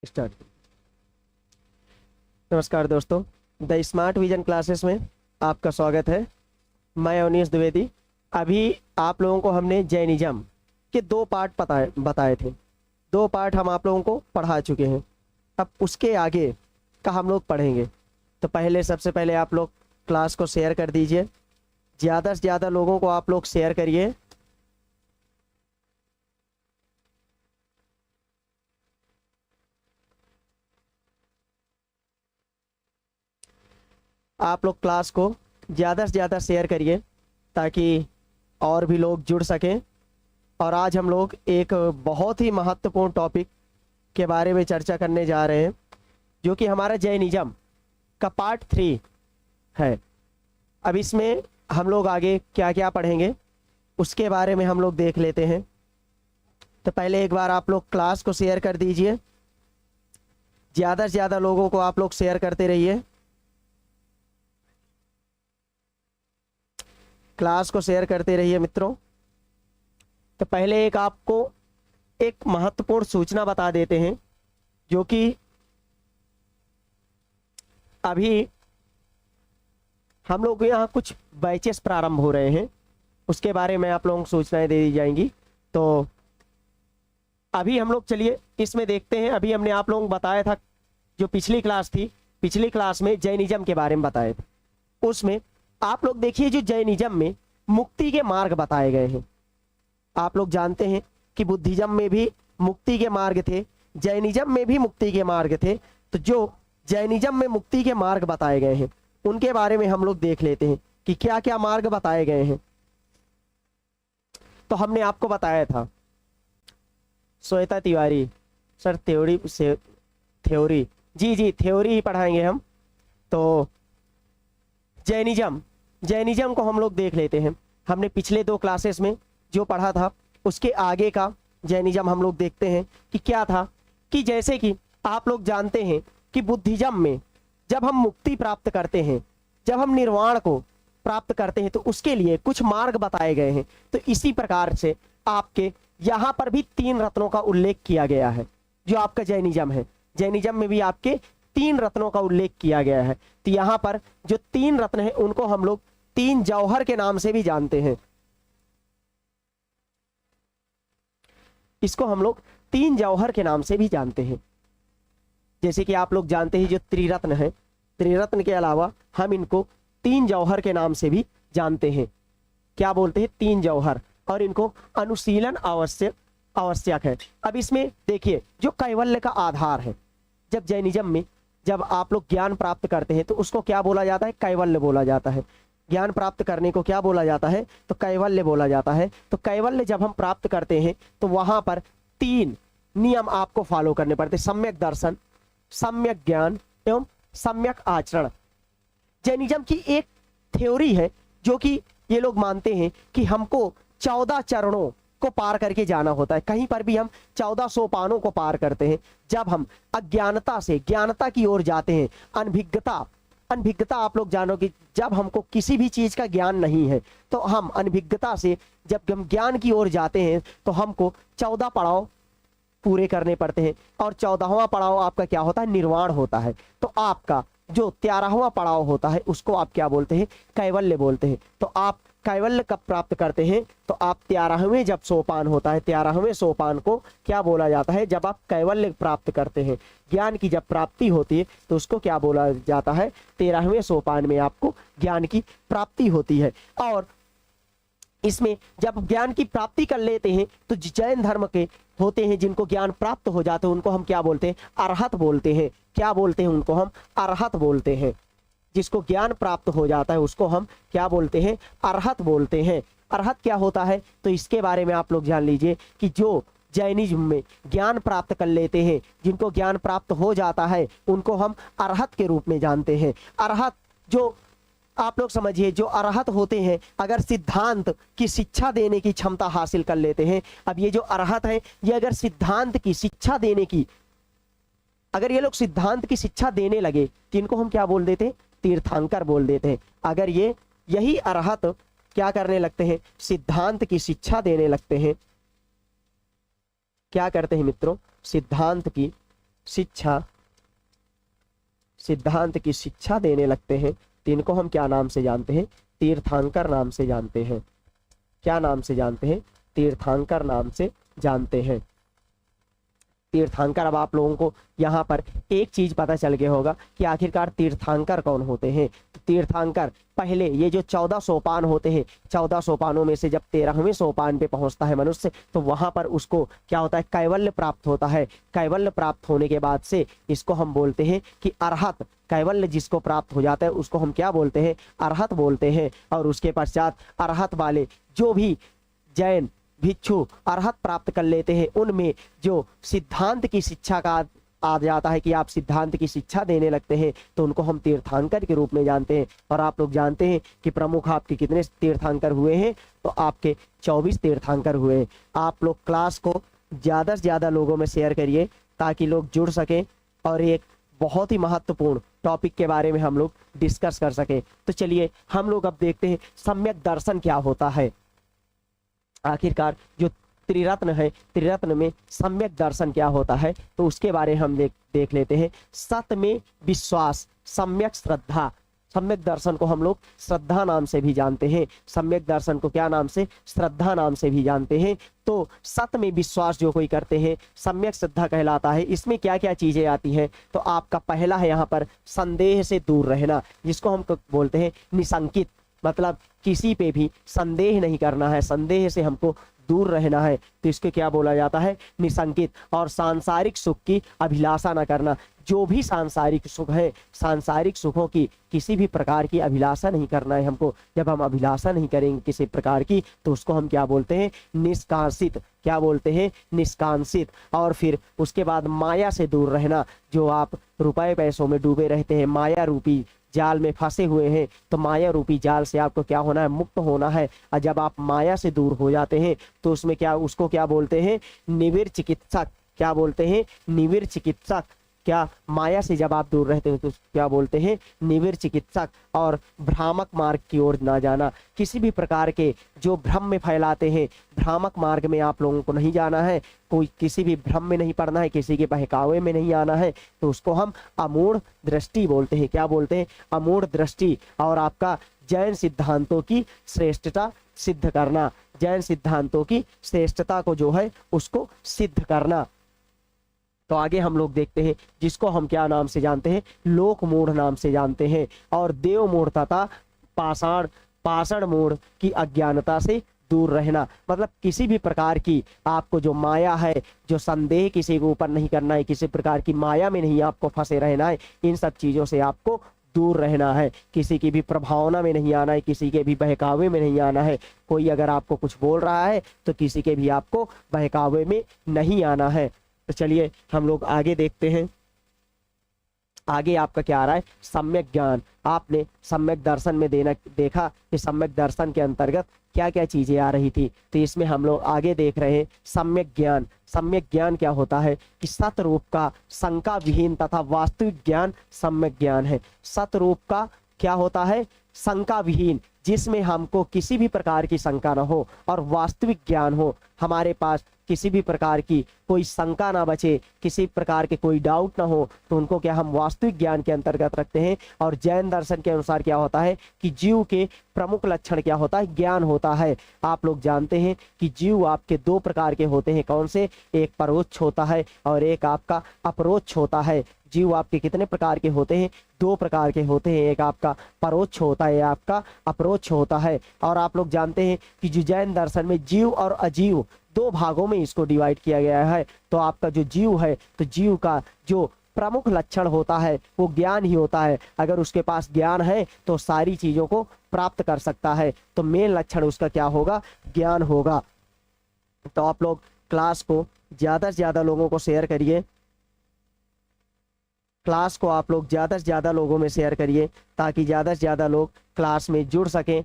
Start. नमस्कार दोस्तों, the smart vision classes में आपका स्वागत है। मैं अवनीश द्विवेदी। अभी आप लोगों को हमने जैनिज्म के दो पार्ट बताए थे। दो पार्ट हम आप लोगों को पढ़ा चुके हैं। अब उसके आगे का हम लोग पढ़ेंगे। तो सबसे पहले आप लोग क्लास को शेयर कर दीजिए। ज़्यादा से ज़्यादा लोगों को आप लोग शेयर करिए। आप लोग क्लास को ज़्यादा से ज़्यादा शेयर करिए ताकि और भी लोग जुड़ सकें। और आज हम लोग एक बहुत ही महत्वपूर्ण टॉपिक के बारे में चर्चा करने जा रहे हैं, जो कि हमारा जैनिज्म का पार्ट 3 है। अब इसमें हम लोग आगे क्या क्या पढ़ेंगे उसके बारे में हम लोग देख लेते हैं। तो पहले एक बार आप लोग क्लास को शेयर कर दीजिए। ज़्यादा से ज़्यादा लोगों को आप लोग शेयर करते रहिए। क्लास को शेयर करते रहिए मित्रों। तो पहले आपको एक महत्वपूर्ण सूचना बता देते हैं, जो कि अभी हम लोग यहाँ कुछ बैचेस प्रारंभ हो रहे हैं, उसके बारे में आप लोगों को सूचनाएं दे दी जाएंगी। तो अभी हम लोग चलिए इसमें देखते हैं। अभी हमने आप लोगों को बताया था, जो पिछली क्लास थी, पिछली क्लास में जैनिज्म के बारे में बताए थे। उसमें आप लोग देखिए, जो जैनिज्म में मुक्ति के मार्ग बताए गए हैं। आप लोग जानते हैं कि बुद्धिज्म में भी मुक्ति के मार्ग थे, जैनिज्म में भी मुक्ति के मार्ग थे। तो जो जैनिज्म में मुक्ति के मार्ग बताए गए हैं उनके बारे में हम लोग देख लेते हैं कि क्या क्या मार्ग बताए गए हैं। तो हमने आपको बताया था, श्वेता तिवारी सर, थ्योरी जी थ्योरी ही पढ़ाएंगे हम। तो जैनिज्म को हम लोग देख लेते हैं। हमने पिछले 2 क्लासेस में जो पढ़ा था उसके आगे का जैनिज्म हम लोग देखते हैं कि क्या था। कि जैसे कि आप लोग जानते हैं कि बुद्धिज्म में जब हम मुक्ति प्राप्त करते हैं, जब हम निर्वाण को प्राप्त करते हैं, तो उसके लिए कुछ मार्ग बताए गए हैं। तो इसी प्रकार से आपके यहाँ पर भी 3 रत्नों का उल्लेख किया गया है। जो आपका जैनिज्म है, जैनिज्म में भी आपके 3 रत्नों का उल्लेख किया गया है। तो यहाँ पर जो 3 रत्न हैं उनको हम लोग 3 जौहर के नाम से भी जानते हैं। इसको हम लोग 3 जौहर के नाम से भी जानते हैं। जैसे कि आप लोग जानते हैं जो त्रिरत्न है, त्रिरत्न के अलावा हम इनको 3 जौहर के नाम से भी जानते हैं। क्या बोलते हैं? 3 जौहर। और इनको अनुशीलन आवश्यक है। अब इसमें देखिए, जो कैवल्य का आधार है, जब जैनिज्म में जब आप लोग ज्ञान प्राप्त करते हैं तो उसको क्या बोला जाता है? कैवल्य बोला जाता है। ज्ञान प्राप्त करने को क्या बोला जाता है? तो कैवल्य बोला जाता है। तो कैवल्य जब हम प्राप्त करते हैं तो वहां पर 3 नियम आपको फॉलो करने पड़ते हैं: सम्यक दर्शन, सम्यक ज्ञान एवं सम्यक आचरण। जैनिज्म की एक थ्योरी है जो कि ये लोग मानते हैं कि हमको 14 चरणों को पार करके जाना होता है। कहीं पर भी हम 14 सोपानों को पार करते हैं। जब हम अज्ञानता से ज्ञानता की ओर जाते हैं, अनभिज्ञता आप लोग जानो कि जब हमको किसी भी चीज का ज्ञान नहीं है तो हम अनभिज्ञता से जब हम ज्ञान की ओर जाते हैं तो हमको 14 पड़ाव पूरे करने पड़ते हैं। और 14वां पड़ाव आपका क्या होता है? निर्वाण होता है। तो आपका जो 13वां पड़ाव होता है उसको आप क्या बोलते हैं? कैवल्य बोलते हैं। तो आप कैवल्य कब प्राप्त करते हैं? तो आप 13वें जब सोपान होता है, 13वें सोपान को क्या बोला जाता है? जब आप कैवल्य प्राप्त करते हैं, ज्ञान की जब प्राप्ति होती है तो उसको क्या बोला जाता है? 13वें सोपान में आपको ज्ञान की प्राप्ति होती है। और इसमें जब ज्ञान की प्राप्ति कर लेते हैं तो जैन धर्म के होते हैं जिनको ज्ञान प्राप्त हो जाते हैं, उनको हम क्या बोलते हैं? अरहत बोलते हैं। क्या बोलते हैं? उनको हम अरहत बोलते हैं। जिसको ज्ञान प्राप्त हो जाता है उसको हम क्या बोलते हैं? अरहत बोलते हैं। अरहत क्या होता है? तो इसके बारे में आप लोग जान लीजिए कि जो जैनिज्म में ज्ञान प्राप्त कर लेते हैं, जिनको ज्ञान प्राप्त हो जाता है, उनको हम अरहत के रूप में जानते हैं। अरहत, जो आप लोग समझिए, जो अरहत होते हैं, अगर सिद्धांत की शिक्षा देने की क्षमता हासिल कर लेते हैं। अब ये जो अरहत है, ये अगर सिद्धांत की शिक्षा देने की, अगर ये लोग सिद्धांत की शिक्षा देने लगे तो इनको हम क्या बोल देते हैं? तीर्थंकर बोल देते हैं। अगर ये यही अरहत क्या करने लगते हैं? सिद्धांत की शिक्षा देने लगते हैं। क्या करते हैं मित्रों? सिद्धांत की शिक्षा, सिद्धांत की शिक्षा देने लगते हैं तो इनको हम क्या नाम से जानते हैं? तीर्थंकर नाम से जानते हैं। क्या नाम से जानते हैं? तीर्थंकर नाम से जानते हैं। तीर्थंकर, अब आप लोगों को यहाँ पर एक चीज पता चल गया होगा कि आखिरकार तीर्थंकर कौन होते हैं। तो तीर्थंकर पहले ये जो 14 सोपान होते हैं, 14 सोपानों में से जब 13वें सोपान पे पहुंचता है मनुष्य, तो वहां पर उसको क्या होता है? कैवल्य प्राप्त होता है। कैवल्य प्राप्त होने के बाद से इसको हम बोलते हैं कि अरहत। कैवल्य जिसको प्राप्त हो जाता है उसको हम क्या बोलते हैं? अरहत बोलते हैं। और उसके पश्चात अरहत वाले जो भी जैन भिक्षु अरहत प्राप्त कर लेते हैं, उनमें जो सिद्धांत की शिक्षा का आ जाता है कि आप सिद्धांत की शिक्षा देने लगते हैं, तो उनको हम तीर्थंकर के रूप में जानते हैं। और आप लोग जानते हैं कि प्रमुख आपके कितने तीर्थंकर हुए हैं? तो आपके 24 तीर्थंकर हुए हैं। आप लोग क्लास को ज़्यादा से ज़्यादा लोगों में शेयर करिए ताकि लोग जुड़ सकें और एक बहुत ही महत्वपूर्ण टॉपिक के बारे में हम लोग डिस्कस कर सकें। तो चलिए हम लोग अब देखते हैं सम्यक दर्शन क्या होता है। आखिरकार जो त्रिरत्न है, त्रिरत्न में सम्यक दर्शन क्या होता है, तो उसके बारे में हम देख लेते हैं। सत में विश्वास, सम्यक श्रद्धा। सम्यक दर्शन को हम लोग श्रद्धा नाम से भी जानते हैं। सम्यक दर्शन को क्या नाम से? श्रद्धा नाम से भी जानते हैं। तो सत में विश्वास जो कोई करते हैं, सम्यक श्रद्धा कहलाता है। इसमें क्या क्या चीजें आती हैं? तो आपका पहला है यहाँ पर संदेह से दूर रहना, जिसको हम बोलते हैं निशंकित। मतलब किसी पे भी संदेह नहीं करना है, संदेह से हमको दूर रहना है, तो इसको क्या बोला जाता है? निशंकित। और सांसारिक सुख की अभिलाषा न करना। जो भी सांसारिक सुख है, सांसारिक सुखों की किसी भी प्रकार की अभिलाषा नहीं करना है हमको। जब हम अभिलाषा नहीं करेंगे किसी प्रकार की, तो उसको हम क्या बोलते हैं? निष्कासित। क्या बोलते हैं? निष्कासित। और फिर उसके बाद माया से दूर रहना। जो आप रुपए पैसों में डूबे रहते हैं, माया रूपी जाल में फंसे हुए हैं, तो माया रूपी जाल से आपको क्या होना है? मुक्त होना है। और जब आप माया से दूर हो जाते हैं तो उसमें क्या, उसको क्या बोलते हैं? निविर चिकित्सक। क्या बोलते हैं? निविर चिकित्सक। क्या, माया से जब आप दूर रहते हैं तो क्या बोलते हैं? निविर चिकित्सक। और भ्रामक मार्ग की ओर ना जाना। किसी भी प्रकार के जो भ्रम में फैलाते हैं, भ्रामक मार्ग में आप लोगों को नहीं जाना है। कोई किसी भी भ्रम में नहीं पड़ना है, किसी के बहकावे में नहीं आना है। तो उसको हम अमूढ़ दृष्टि बोलते हैं। क्या बोलते हैं? अमूढ़ दृष्टि। और आपका जैन सिद्धांतों की श्रेष्ठता सिद्ध करना। जैन सिद्धांतों की श्रेष्ठता को जो है उसको सिद्ध करना। तो आगे हम लोग देखते हैं, जिसको हम क्या नाम से जानते हैं? लोक मूढ़ नाम से जानते हैं। और देव मूढ़ तथा पाषाण मूढ़ की अज्ञानता से दूर रहना। मतलब किसी भी प्रकार की आपको जो माया है, जो संदेह किसी के ऊपर नहीं करना है, किसी प्रकार की माया में नहीं आपको फंसे रहना है। इन सब चीजों से आपको दूर रहना है। किसी की भी प्रभावना में नहीं आना है, किसी के भी बहकावे में नहीं आना है। कोई अगर आपको कुछ बोल रहा है तो किसी के भी आपको बहकावे में नहीं आना है। तो चलिए हम लोग आगे देखते हैं। आगे आपका क्या आ रहा है? सम्यक ज्ञान। आपने सम्यक दर्शन में देखा कि सम्यक दर्शन के अंतर्गत क्या क्या चीजें आ रही थी। तो इसमें हम लोग आगे देख रहे हैं सम्यक ज्ञान। सम्यक ज्ञान क्या होता है? कि सतरूप का शंका विहीन तथा वास्तविक ज्ञान सम्यक ज्ञान है। सतरूप का क्या होता है? शंका विहीन, जिसमें हमको किसी भी प्रकार की शंका ना हो और वास्तविक ज्ञान हो। हमारे पास किसी भी प्रकार की कोई शंका ना बचे, किसी प्रकार के कोई डाउट ना हो, तो उनको क्या हम वास्तविक ज्ञान के अंतर्गत रखते हैं। और जैन दर्शन के अनुसार क्या होता है कि जीव के प्रमुख लक्षण क्या होता है? ज्ञान होता है। आप लोग जानते हैं कि जीव आपके दो प्रकार के होते हैं। कौन से? एक परोक्ष होता है और एक आपका अपरोक्ष होता है। जीव आपके कितने प्रकार के होते हैं? दो प्रकार के होते हैं। एक आपका परोक्ष होता है, आपका अपरोक्ष होता है। और आप लोग जानते हैं कि जो जैन दर्शन में जीव और अजीव दो भागों में इसको डिवाइड किया गया है। तो आपका जो जीव है, तो जीव का जो प्रमुख लक्षण होता है वो ज्ञान ही होता है। अगर उसके पास ज्ञान है तो सारी चीजों को प्राप्त कर सकता है। तो मेन लक्षण उसका क्या होगा? ज्ञान होगा। तो आप लोग क्लास को ज्यादा से ज्यादा लोगों को शेयर करिए। क्लास को आप लोग ज़्यादा से ज़्यादा लोगों में शेयर करिए ताकि ज़्यादा से ज़्यादा लोग क्लास में जुड़ सकें।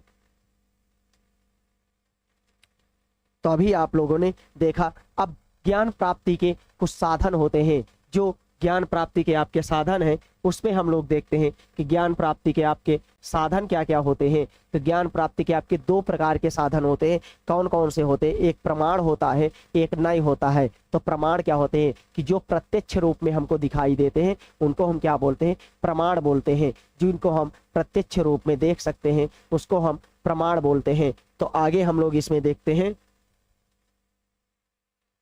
तो अभी आप लोगों ने देखा, अब ज्ञान प्राप्ति के कुछ साधन होते हैं। जो ज्ञान प्राप्ति के आपके साधन हैं उस पे हम लोग देखते हैं कि ज्ञान प्राप्ति के आपके साधन क्या क्या होते हैं। तो ज्ञान प्राप्ति के आपके दो प्रकार के साधन होते हैं। कौन कौन से होते हैं? एक प्रमाण होता है, एक नय होता है। तो प्रमाण क्या होते हैं? कि जो प्रत्यक्ष रूप में हमको दिखाई देते हैं उनको हम क्या बोलते हैं? प्रमाण बोलते हैं। जिनको हम प्रत्यक्ष रूप में देख सकते हैं उसको हम प्रमाण बोलते हैं। तो आगे हम लोग इसमें देखते हैं,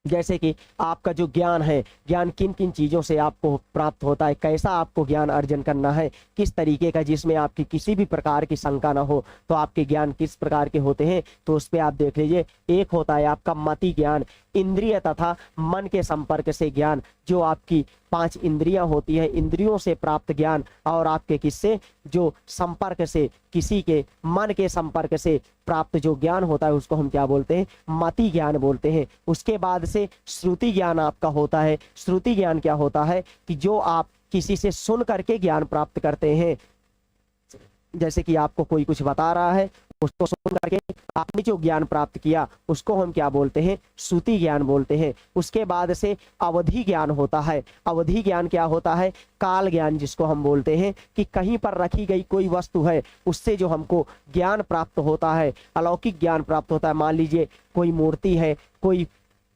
जैसे कि आपका जो ज्ञान है, ज्ञान किन किन चीज़ों से आपको प्राप्त होता है, कैसा आपको ज्ञान अर्जन करना है, किस तरीके का, जिसमें आपकी किसी भी प्रकार की शंका ना हो। तो आपके ज्ञान किस प्रकार के होते हैं तो उस पर आप देख लीजिए। एक होता है आपका मति ज्ञान, इंद्रिय तथा मन के संपर्क से ज्ञान। जो आपकी 5 इंद्रियां होती है, इंद्रियों से प्राप्त ज्ञान, और आपके किससे? जो संपर्क से, किसी के मन के संपर्क से प्राप्त जो ज्ञान होता है उसको हम क्या बोलते हैं? मति ज्ञान बोलते हैं। उसके बाद से श्रुति ज्ञान आपका होता है। श्रुति ज्ञान क्या होता है? कि जो आप किसी से सुन करके ज्ञान प्राप्त करते हैं। जैसे कि आपको कोई कुछ बता रहा है, उसको सुन करके आपने जो ज्ञान प्राप्त किया उसको हम क्या बोलते हैं? श्रुति ज्ञान बोलते हैं। उसके बाद से अवधि ज्ञान होता है। अवधि ज्ञान क्या होता है? काल ज्ञान, जिसको हम बोलते हैं कि कहीं पर रखी गई कोई वस्तु है उससे जो हमको ज्ञान प्राप्त होता है, अलौकिक ज्ञान प्राप्त होता है। मान लीजिए कोई मूर्ति है, कोई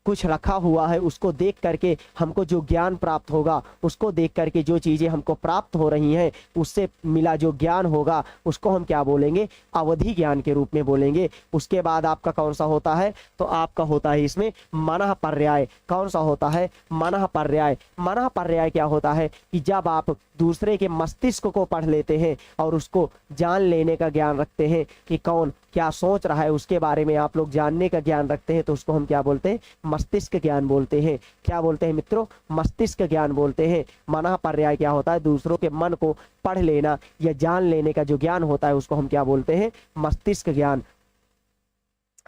कुछ रखा हुआ है, उसको देख करके हमको जो ज्ञान प्राप्त होगा, उसको देख करके जो चीज़ें हमको प्राप्त हो रही हैं उससे मिला जो ज्ञान होगा उसको हम क्या बोलेंगे? अवधि ज्ञान के रूप में बोलेंगे। उसके बाद आपका कौन सा होता है? तो आपका होता है इसमें मनः पर्याय। कौन सा होता है? मनः पर्याय। मनः पर्याय क्या होता है? कि जब आप दूसरे के मस्तिष्क को पढ़ लेते हैं और उसको जान लेने का ज्ञान रखते हैं कि कौन क्या सोच रहा है, उसके बारे में आप लोग जानने का ज्ञान रखते हैं, तो उसको हम क्या बोलते हैं? मस्तिष्क ज्ञान बोलते हैं। क्या बोलते हैं मित्रों? मस्तिष्क ज्ञान बोलते हैं। मनः पर्याय क्या होता है? दूसरों के मन को पढ़ लेना या जान लेने का जो ज्ञान होता है उसको हम क्या बोलते हैं? मस्तिष्क ज्ञान।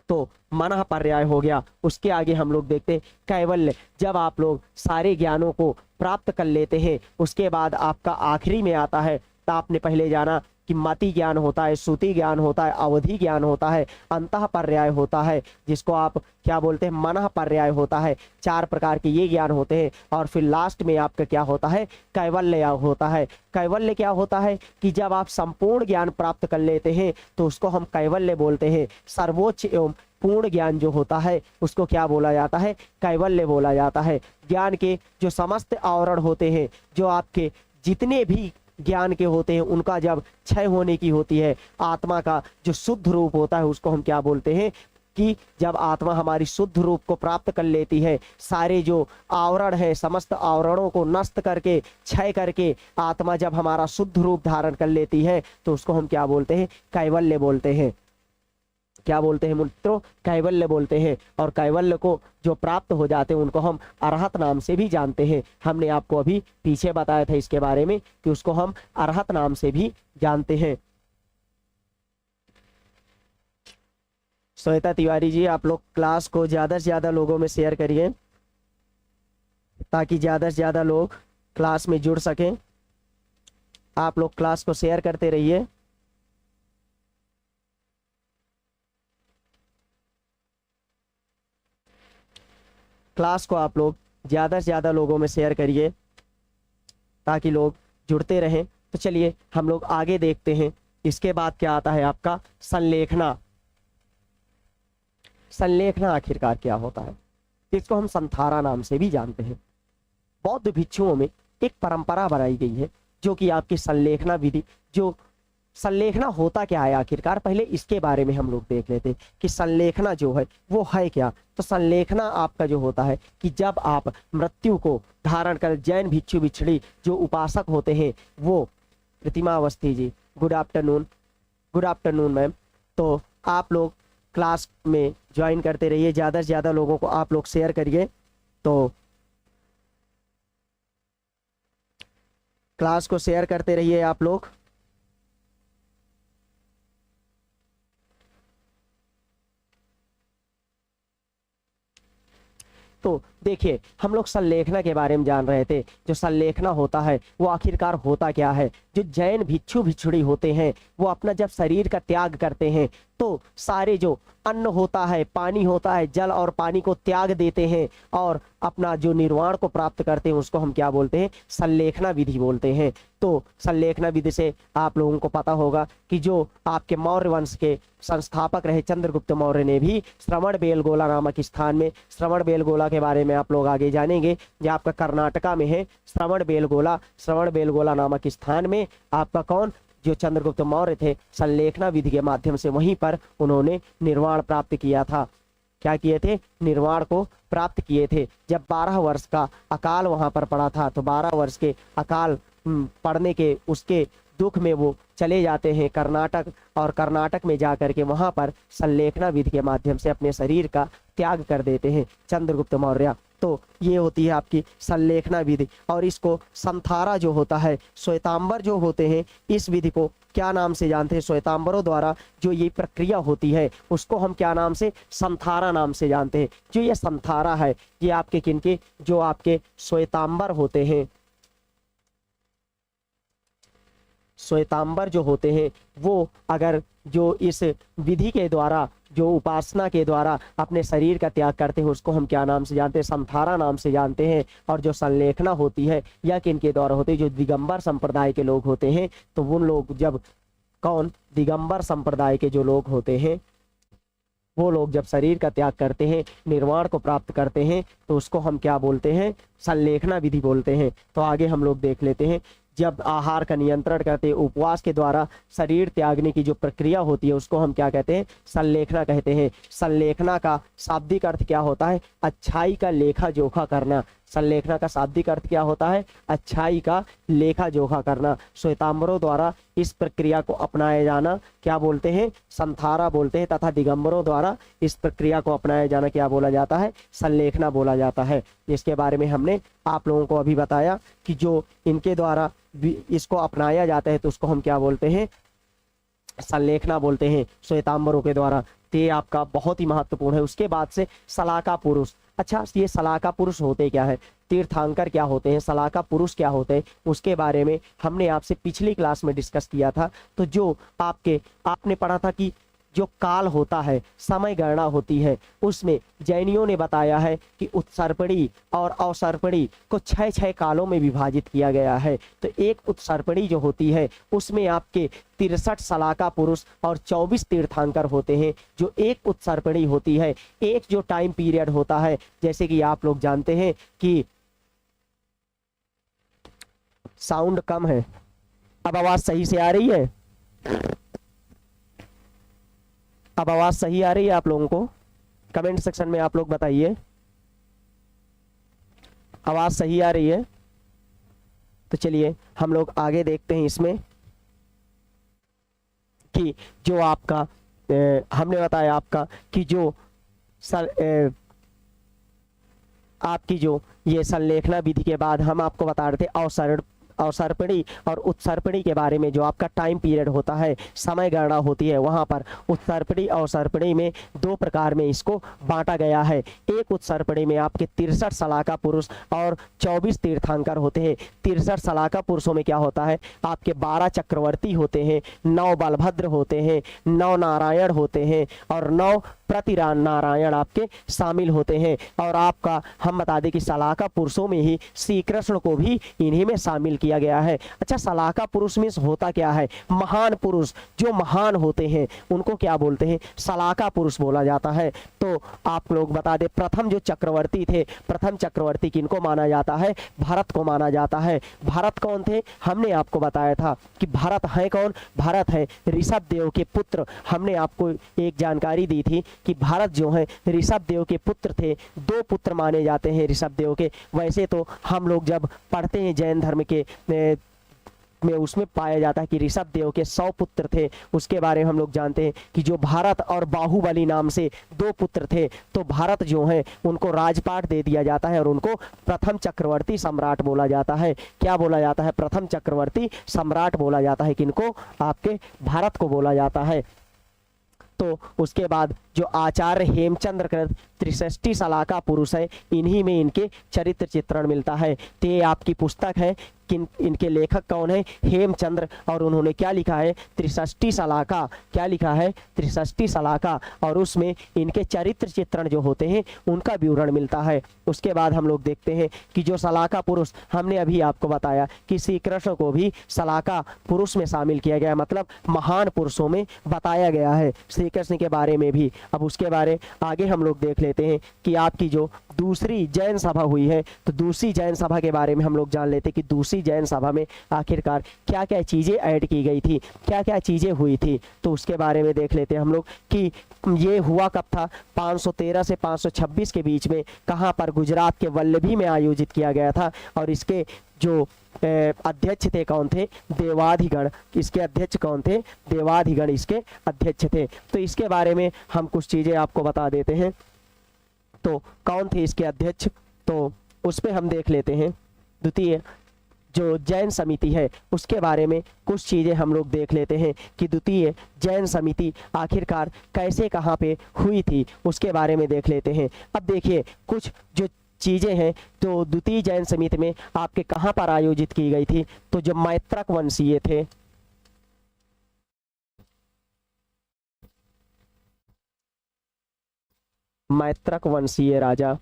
तो मनः पर्याय हो गया। उसके आगे हम लोग देखते हैं कैवल्य। जब आप लोग सारे ज्ञानों को प्राप्त कर लेते हैं उसके बाद आपका आखिरी में आता है, तो आपने पहले जाना कि मति ज्ञान होता है, श्रुति ज्ञान होता है, अवधि ज्ञान होता है, अंतः पर्याय होता है, जिसको आप क्या बोलते हैं? मनः पर्याय होता है। 4 प्रकार के ये ज्ञान होते हैं। और फिर लास्ट में आपका क्या होता है? कैवल्य होता है। कैवल्य क्या होता है? कि जब आप संपूर्ण ज्ञान प्राप्त कर लेते हैं तो उसको हम कैवल्य बोलते हैं। सर्वोच्च एवं पूर्ण ज्ञान जो होता है उसको क्या बोला जाता है? कैवल्य बोला जाता है। ज्ञान के जो समस्त आवरण होते हैं, जो आपके जितने भी ज्ञान के होते हैं, उनका जब क्षय होने की होती है, आत्मा का जो शुद्ध रूप होता है उसको हम क्या बोलते हैं? कि जब आत्मा हमारी शुद्ध रूप को प्राप्त कर लेती है, सारे जो आवरण है समस्त आवरणों को नष्ट करके, क्षय करके आत्मा जब हमारा शुद्ध रूप धारण कर लेती है तो उसको हम क्या बोलते हैं? कैवल्य बोलते हैं। क्या बोलते हैं मित्रों? कैवल्य बोलते हैं। और कैवल्य को जो प्राप्त हो जाते हैं उनको हम अरहत नाम से भी जानते हैं। हमने आपको अभी पीछे बताया था इसके बारे में कि उसको हम अरहत नाम से भी जानते हैं। श्वेता तिवारी जी, आप लोग क्लास को ज़्यादा से ज़्यादा लोगों में शेयर करिए ताकि ज़्यादा से ज़्यादा लोग क्लास में जुड़ सकें। आप लोग क्लास को शेयर करते रहिए। क्लास को आप लोग ज़्यादा से ज़्यादा लोगों में शेयर करिए ताकि लोग जुड़ते रहें। तो चलिए हम लोग आगे देखते हैं। इसके बाद क्या आता है आपका? संलेखना। संलेखना आखिरकार क्या होता है? इसको हम संथारा नाम से भी जानते हैं। बौद्ध भिक्षुओं में एक परंपरा बनाई गई है जो कि आपकी संलेखना विधि, जो संलेखना होता क्या है आखिरकार, पहले इसके बारे में हम लोग देख लेते हैं कि संलेखना जो है वो है क्या। तो संलेखना आपका जो होता है कि जब आप मृत्यु को धारण कर, जैन भिक्षु भिक्षुणी जो उपासक होते हैं वो, Pratima Awasthi ji good afternoon. Good afternoon ma'am. तो आप लोग क्लास में ज्वाइन करते रहिए, ज़्यादा से ज़्यादा लोगों को आप लोग शेयर करिए। तो क्लास को शेयर करते रहिए आप लोग। तो देखिए हम लोग संलेखना के बारे में जान रहे थे। जो संलेखना होता है वो आखिरकार होता क्या है? जो जैन भिक्षु भिक्षुणी होते हैं वो अपना जब शरीर का त्याग करते हैं तो सारे जो अन्न होता है, पानी होता है, जल और पानी को त्याग देते हैं और अपना जो निर्वाण को प्राप्त करते हैं उसको हम क्या बोलते हैं? संलेखना विधि बोलते हैं। तो संलेखना विधि से आप लोगों को पता होगा कि जो आपके मौर्य वंश के संस्थापक रहे चंद्रगुप्त मौर्य ने भी श्रवणबेलगोला नामक स्थान में, श्रवणबेलगोला के बारे में आप लोग आगे जानेंगे, जो आपका कर्नाटका में है श्रवणबेलगोला नामक स्थान में आपका कौन, जो चंद्रगुप्त मौर्य थे, संलेखना विधि के माध्यम से वहीं पर उन्होंने निर्वाण प्राप्त किया था। क्या किए थे? निर्वाण को प्राप्त किए थे। जब 12 वर्ष का अकाल वहां पर पड़ा था, तो 12 वर्ष के अकाल पड़ने के उसके दुख में वो चले जाते हैं कर्नाटक, और कर्नाटक में जाकर के वहां पर संलेखना विधि के माध्यम से अपने शरीर का त्याग कर देते हैं चंद्रगुप्त मौर्य। तो ये होती है आपकी संलेखना विधि। और इसको संथारा जो होता है, श्वेतांबर जो होते हैं, इस विधि को क्या नाम से जानते हैं? श्वेतांबरों द्वारा जो ये प्रक्रिया होती है उसको हम क्या नाम से? संथारा नाम से जानते हैं। जो ये संथारा है, ये आपके किनके? जो आपके श्वेतांबर होते हैं, श्वेतांबर जो होते हैं वो अगर जो इस विधि के द्वारा, जो उपासना के द्वारा अपने शरीर का त्याग करते हैं उसको हम क्या नाम से जानते हैं? संथारा नाम से जानते हैं। और जो संलेखना होती है यह किनके द्वारा होती है? जो दिगंबर संप्रदाय के लोग होते हैं, तो उन लोग जब कौन? दिगंबर संप्रदाय के जो लोग होते हैं वो लोग जब शरीर का त्याग करते हैं, निर्वाण को प्राप्त करते हैं, तो उसको हम क्या बोलते हैं? संलेखना विधि बोलते हैं। तो आगे हम लोग देख लेते हैं। जब आहार का नियंत्रण करते हैं, उपवास के द्वारा शरीर त्यागने की जो प्रक्रिया होती है उसको हम क्या कहते हैं? संलेखना कहते हैं। संलेखना का शाब्दिक अर्थ क्या होता है? अच्छाई का लेखा जोखा करना। संलेखना का शाब्दिक अर्थ क्या होता है? अच्छाई का लेखा जोखा करना। श्वेतांबरों द्वारा इस प्रक्रिया को अपनाया जाना क्या बोलते हैं? संथारा बोलते हैं। तथा दिगंबरों द्वारा इस प्रक्रिया को अपनाया जाना क्या बोला जाता है? संलेखना बोला जाता है। इसके बारे में हमने आप लोगों को अभी बताया कि जो इनके द्वारा इसको अपनाया जाता है तो उसको हम क्या बोलते हैं? संलेखना बोलते हैं, श्वेतांबरों के द्वारा। ये आपका बहुत ही महत्वपूर्ण है। उसके बाद से सलाका पुरुष। अच्छा, ये सलाका पुरुष होते क्या है? तीर्थांकर क्या होते हैं? सलाका पुरुष क्या होते हैं? उसके बारे में हमने आपसे पिछली क्लास में डिस्कस किया था। तो जो आपने पढ़ा था कि जो काल होता है, समय गणना होती है, उसमें जैनियों ने बताया है कि उत्सर्पणी और अवसर्पणी को 6 कालों में विभाजित किया गया है। तो एक उत्सर्पणी जो होती है उसमें आपके 63 सलाका पुरुष और 24 तीर्थांकर होते हैं। जो एक उत्सर्पणी होती है, एक जो टाइम पीरियड होता है, जैसे कि आप लोग जानते हैं कि साउंड कम है, अब आवाज सही से आ रही है? अब आवाज सही आ रही है आप लोगों को? कमेंट सेक्शन में आप लोग बताइए, आवाज सही आ रही है? तो चलिए हम लोग आगे देखते हैं इसमें कि जो आपका हमने बताया आपका कि जो आपकी जो ये संलेखना विधि के बाद हम आपको बता रहे थे अवसर्पणी और उत्सर्पणी के बारे में। जो आपका टाइम पीरियड होता है, समय गणना होती है, वहां पर उत्सर्पणी अवसर्पणी में 2 प्रकार में इसको बांटा गया है। एक उत्सर्पणी में आपके 63 सलाका पुरुष और 24 तीर्थांकर होते हैं। 63 सलाका पुरुषों में क्या होता है? आपके 12 चक्रवर्ती होते हैं, 9 बलभद्र होते हैं, 9 नारायण होते हैं और 9 प्रतिरान नारायण आपके शामिल होते हैं। और आपका हम बता दें कि सलाका पुरुषों में ही श्री कृष्ण को भी इन्हीं में शामिल किया गया है। अच्छा, सलाका पुरुष में होता क्या है? महान पुरुष, जो महान होते हैं उनको क्या बोलते हैं? सलाका पुरुष बोला जाता है। तो आप लोग बता दें, प्रथम जो चक्रवर्ती थे, प्रथम चक्रवर्ती किनको माना जाता है? भरत को माना जाता है। भरत कौन थे? हमने आपको बताया था कि भरत है कौन? भरत है ऋषभ देव के पुत्र। हमने आपको एक जानकारी दी थी कि भारत जो है ऋषभ देव के पुत्र थे। 2 पुत्र माने जाते हैं ऋषभ देव के। वैसे तो हम लोग जब पढ़ते हैं जैन धर्म के में उसमें पाया जाता है कि ऋषभ देव के 100 पुत्र थे। उसके बारे में हम लोग जानते हैं कि जो भारत और बाहुबली नाम से 2 पुत्र थे, तो भारत जो है उनको राजपाट दे दिया जाता है और उनको प्रथम चक्रवर्ती सम्राट बोला जाता है। क्या बोला जाता है? प्रथम चक्रवर्ती सम्राट बोला जाता है। किनको? आपके भारत को बोला जाता है। तो उसके बाद जो आचार्य हेमचंद्र कृत त्रिषष्टि सलाका पुरुष है, इन्हीं में इनके चरित्र चित्रण मिलता है। तो ये आपकी पुस्तक है। किन इनके लेखक कौन है? हेमचंद्र। और उन्होंने क्या लिखा है? त्रिषष्टि सलाका। क्या लिखा है? त्रिषष्टि सलाका। और उसमें इनके चरित्र चित्रण जो होते हैं उनका विवरण मिलता है। उसके बाद हम लोग देखते हैं कि जो सलाका पुरुष, हमने अभी आपको बताया कि श्री कृष्ण को भी सलाका पुरुष में शामिल किया गया, मतलब महान पुरुषों में बताया गया है श्री कृष्ण के बारे में भी। अब उसके बारे आगे हम लोग देख लेते हैं कि आपकी जो दूसरी जैन सभा हुई है, तो दूसरी जैन सभा के बारे में हम लोग जान लेते हैं कि दूसरी जैन सभा में आखिरकार क्या क्या चीज़ें ऐड की गई थी, क्या क्या चीज़ें हुई थी। तो उसके बारे में देख लेते हैं हम लोग कि ये हुआ कब था? 513 से 526 के बीच में। कहाँ पर? गुजरात के वल्लभी में आयोजित किया गया था। और इसके जो अध्यक्ष थे कौन थे? देवाधिगण। इसके अध्यक्ष कौन थे? देवाधिगण इसके अध्यक्ष थे। तो इसके बारे में हम कुछ चीज़ें आपको बता देते हैं। तो कौन थे इसके अध्यक्ष? तो उस पर हम देख लेते हैं। द्वितीय जो जैन समिति है उसके बारे में कुछ चीज़ें हम लोग देख लेते हैं कि द्वितीय जैन समिति आखिरकार कैसे कहाँ पे हुई थी, उसके बारे में देख लेते हैं। अब देखिए कुछ जो चीज़ें हैं तो द्वितीय जैन समिति में आपके कहाँ पर आयोजित की गई थी? तो जो मैत्रक वंशीय थे, मैत्रक वंशीय राजा,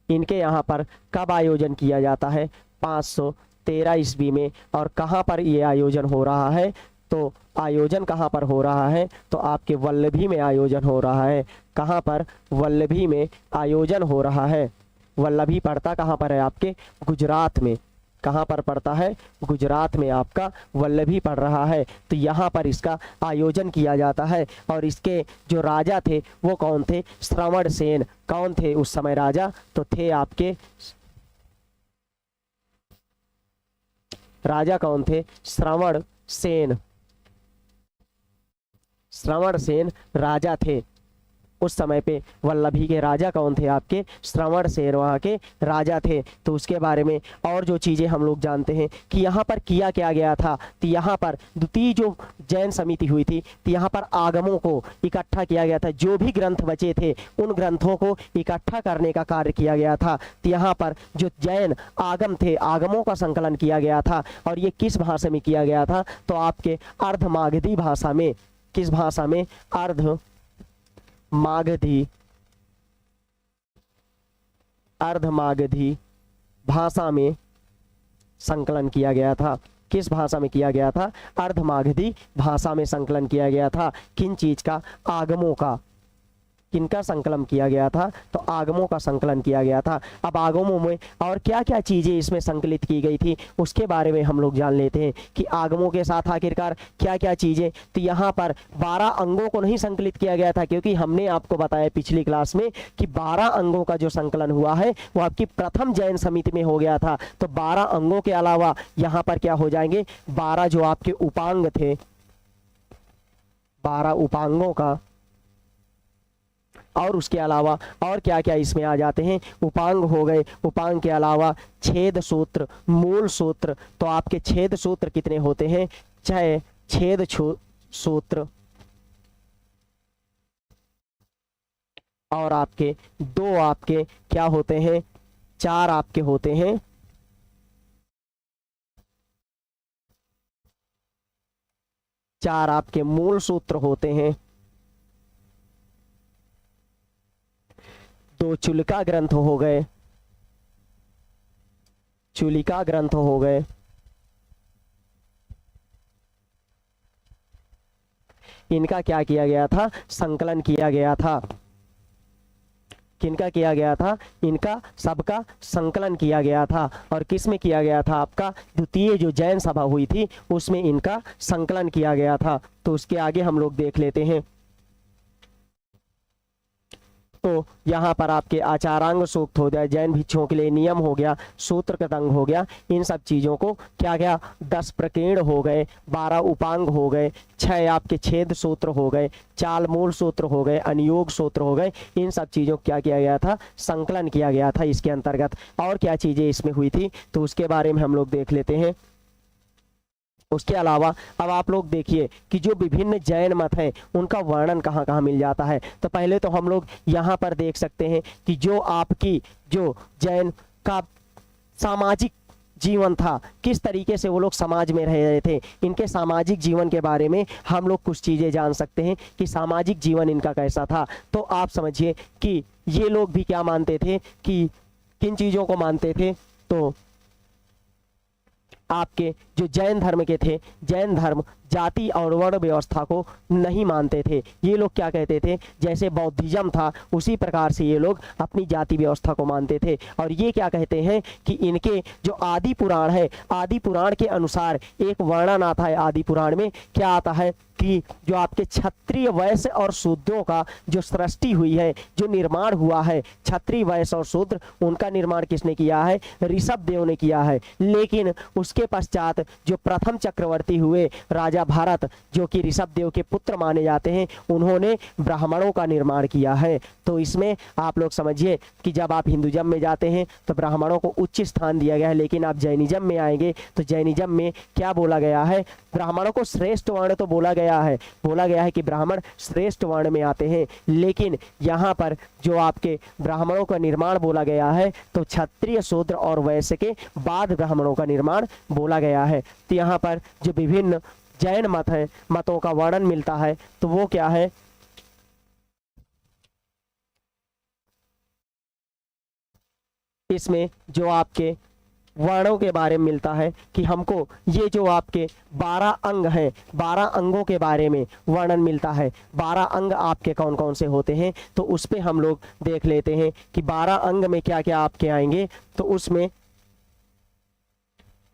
इनके यहाँ पर कब आयोजन किया जाता है? 513 ईस्वी में। और कहाँ पर ये आयोजन हो रहा है? तो आयोजन कहाँ पर हो रहा है? तो आपके वल्लभी में आयोजन हो रहा है। कहाँ पर? वल्लभी में आयोजन हो रहा है। वल्लभी पड़ता कहाँ पर है? आपके गुजरात में। कहाँ पर पड़ता है? गुजरात में आपका वल्लभी पड़ रहा है। तो यहाँ पर इसका आयोजन किया जाता है। और इसके जो राजा थे वो कौन थे? श्रवण सेन। कौन थे उस समय राजा? तो थे आपके राजा कौन थे? श्रवण सेन। श्रवण सेन राजा थे उस समय पे। वल्लभी के राजा कौन थे? आपके श्रवण सेन वहाँ के राजा थे। तो उसके बारे में और जो चीज़ें हम लोग जानते हैं कि यहाँ पर किया क्या गया था। तो यहाँ पर द्वितीय जो जैन समिति हुई थी तो यहाँ पर आगमों को इकट्ठा किया गया था। जो भी ग्रंथ बचे थे उन ग्रंथों को इकट्ठा करने का कार्य किया गया था। तो यहाँ पर जो जैन आगम थे, आगमों का संकलन किया गया था। और ये किस भाषा में किया गया था? तो आपके अर्धमागधी भाषा में। किस भाषा में? अर्ध मागधी, अर्धमागधी भाषा में संकलन किया गया था। किस भाषा में किया गया था? अर्धमागधी भाषा में संकलन किया गया था। किन चीज का? आगमों का। किनका संकलन किया गया था? तो आगमों का संकलन किया गया था। अब आगमों में और क्या क्या चीजें इसमें संकलित की गई थी उसके बारे में हम लोग जान लेते हैं कि आगमों के साथ आखिरकार क्या क्या चीजें। तो यहाँ पर 12 अंगों को नहीं संकलित किया गया था, क्योंकि हमने आपको बताया पिछली क्लास में कि 12 अंगों का जो संकलन हुआ है वो आपकी प्रथम जैन समिति में हो गया था। तो 12 अंगों के अलावा यहाँ पर क्या हो जाएंगे? 12 जो आपके उपांग थे, 12 उपांगों का। और उसके अलावा और क्या क्या इसमें आ जाते हैं? उपांग हो गए। उपांग के अलावा छेद सूत्र, मूल सूत्र। तो आपके छेद सूत्र कितने होते हैं? 6 छेद सूत्र। और आपके 2 आपके क्या होते हैं? 4 आपके होते हैं चार आपके मूल सूत्र होते हैं। 2 चुलिका ग्रंथ हो गए, चुलिका ग्रंथ हो गए। इनका क्या किया गया था? संकलन किया गया था। किनका किया गया था? इनका सबका संकलन किया गया था। और किस में किया गया था? आपका द्वितीय जो जैन सभा हुई थी उसमें इनका संकलन किया गया था। तो उसके आगे हम लोग देख लेते हैं। तो यहाँ पर आपके आचारांग सूक्त हो गया, जैन भिक्षुओं के लिए नियम हो गया, सूत्र कृतंग हो गया। इन सब चीज़ों को क्या गया? 10 प्रकीर्ण हो गए, 12 उपांग हो गए, 6 आपके छेद सूत्र हो गए, 4 मूल सूत्र हो गए, अनुयोग सूत्र हो गए। इन सब चीज़ों को क्या किया गया था? संकलन किया गया था इसके अंतर्गत। और क्या चीज़ें इसमें हुई थी तो उसके बारे में हम लोग देख लेते हैं उसके अलावा अब आप लोग देखिए कि जो विभिन्न जैन मत हैं उनका वर्णन कहाँ कहाँ मिल जाता है। तो पहले तो हम लोग यहाँ पर देख सकते हैं कि जो आपकी जो जैन का सामाजिक जीवन था, किस तरीके से वो लोग समाज में रह रहे थे, इनके सामाजिक जीवन के बारे में हम लोग कुछ चीज़ें जान सकते हैं कि सामाजिक जीवन इनका कैसा था। तो आप समझिए कि ये लोग भी क्या मानते थे, कि किन चीज़ों को मानते थे। तो आपके जो जैन धर्म के थे, जैन धर्म जाति और वर्ण व्यवस्था को नहीं मानते थे। ये लोग क्या कहते थे, जैसे बौद्धिज्म था उसी प्रकार से ये लोग अपनी जाति व्यवस्था को मानते थे। और ये क्या कहते हैं कि इनके जो आदि पुराण है, आदि पुराण के अनुसार एक वर्णन आता है। आदि पुराण में क्या आता है कि जो आपके क्षत्रिय वैश्य और शूद्रों का जो सृष्टि हुई है, जो निर्माण हुआ है, क्षत्रिय वैश्य और शूद्र, उनका निर्माण किसने किया है, ऋषभ देव ने किया है। लेकिन उसके पश्चात जो प्रथम चक्रवर्ती हुए राजा भारत, जो कि ऋषभ देव के पुत्र माने जाते हैं, उन्होंने ब्राह्मणों का निर्माण किया है। तो इसमें आप लोग समझिए कि जब आप हिंदुइज्म में जाते हैं तो ब्राह्मणों को उच्च स्थान दिया गया है, लेकिन आप जैनिज्म में आएंगे तो जैनिज्म में क्या बोला गया है, ब्राह्मणों को श्रेष्ठ वर्ण तो बोला गया है कि ब्राह्मण श्रेष्ठ वर्ण में आते हैं, लेकिन यहाँ पर जो आपके ब्राह्मणों का निर्माण बोला गया है तो क्षत्रिय शूद्र और वैश्य के बाद ब्राह्मणों का निर्माण बोला गया है। तो यहाँ पर जो विभिन्न जैन मत हैं, मतों का वर्णन मिलता है, तो वो क्या है, इसमें जो आपके वर्णों के बारे में मिलता है कि हमको ये जो आपके 12 अंग हैं, 12 अंगों के बारे में वर्णन मिलता है। 12 अंग आपके कौन कौन से होते हैं, तो उस पे हम लोग देख लेते हैं कि 12 अंग में क्या क्या आपके आएंगे। तो उसमें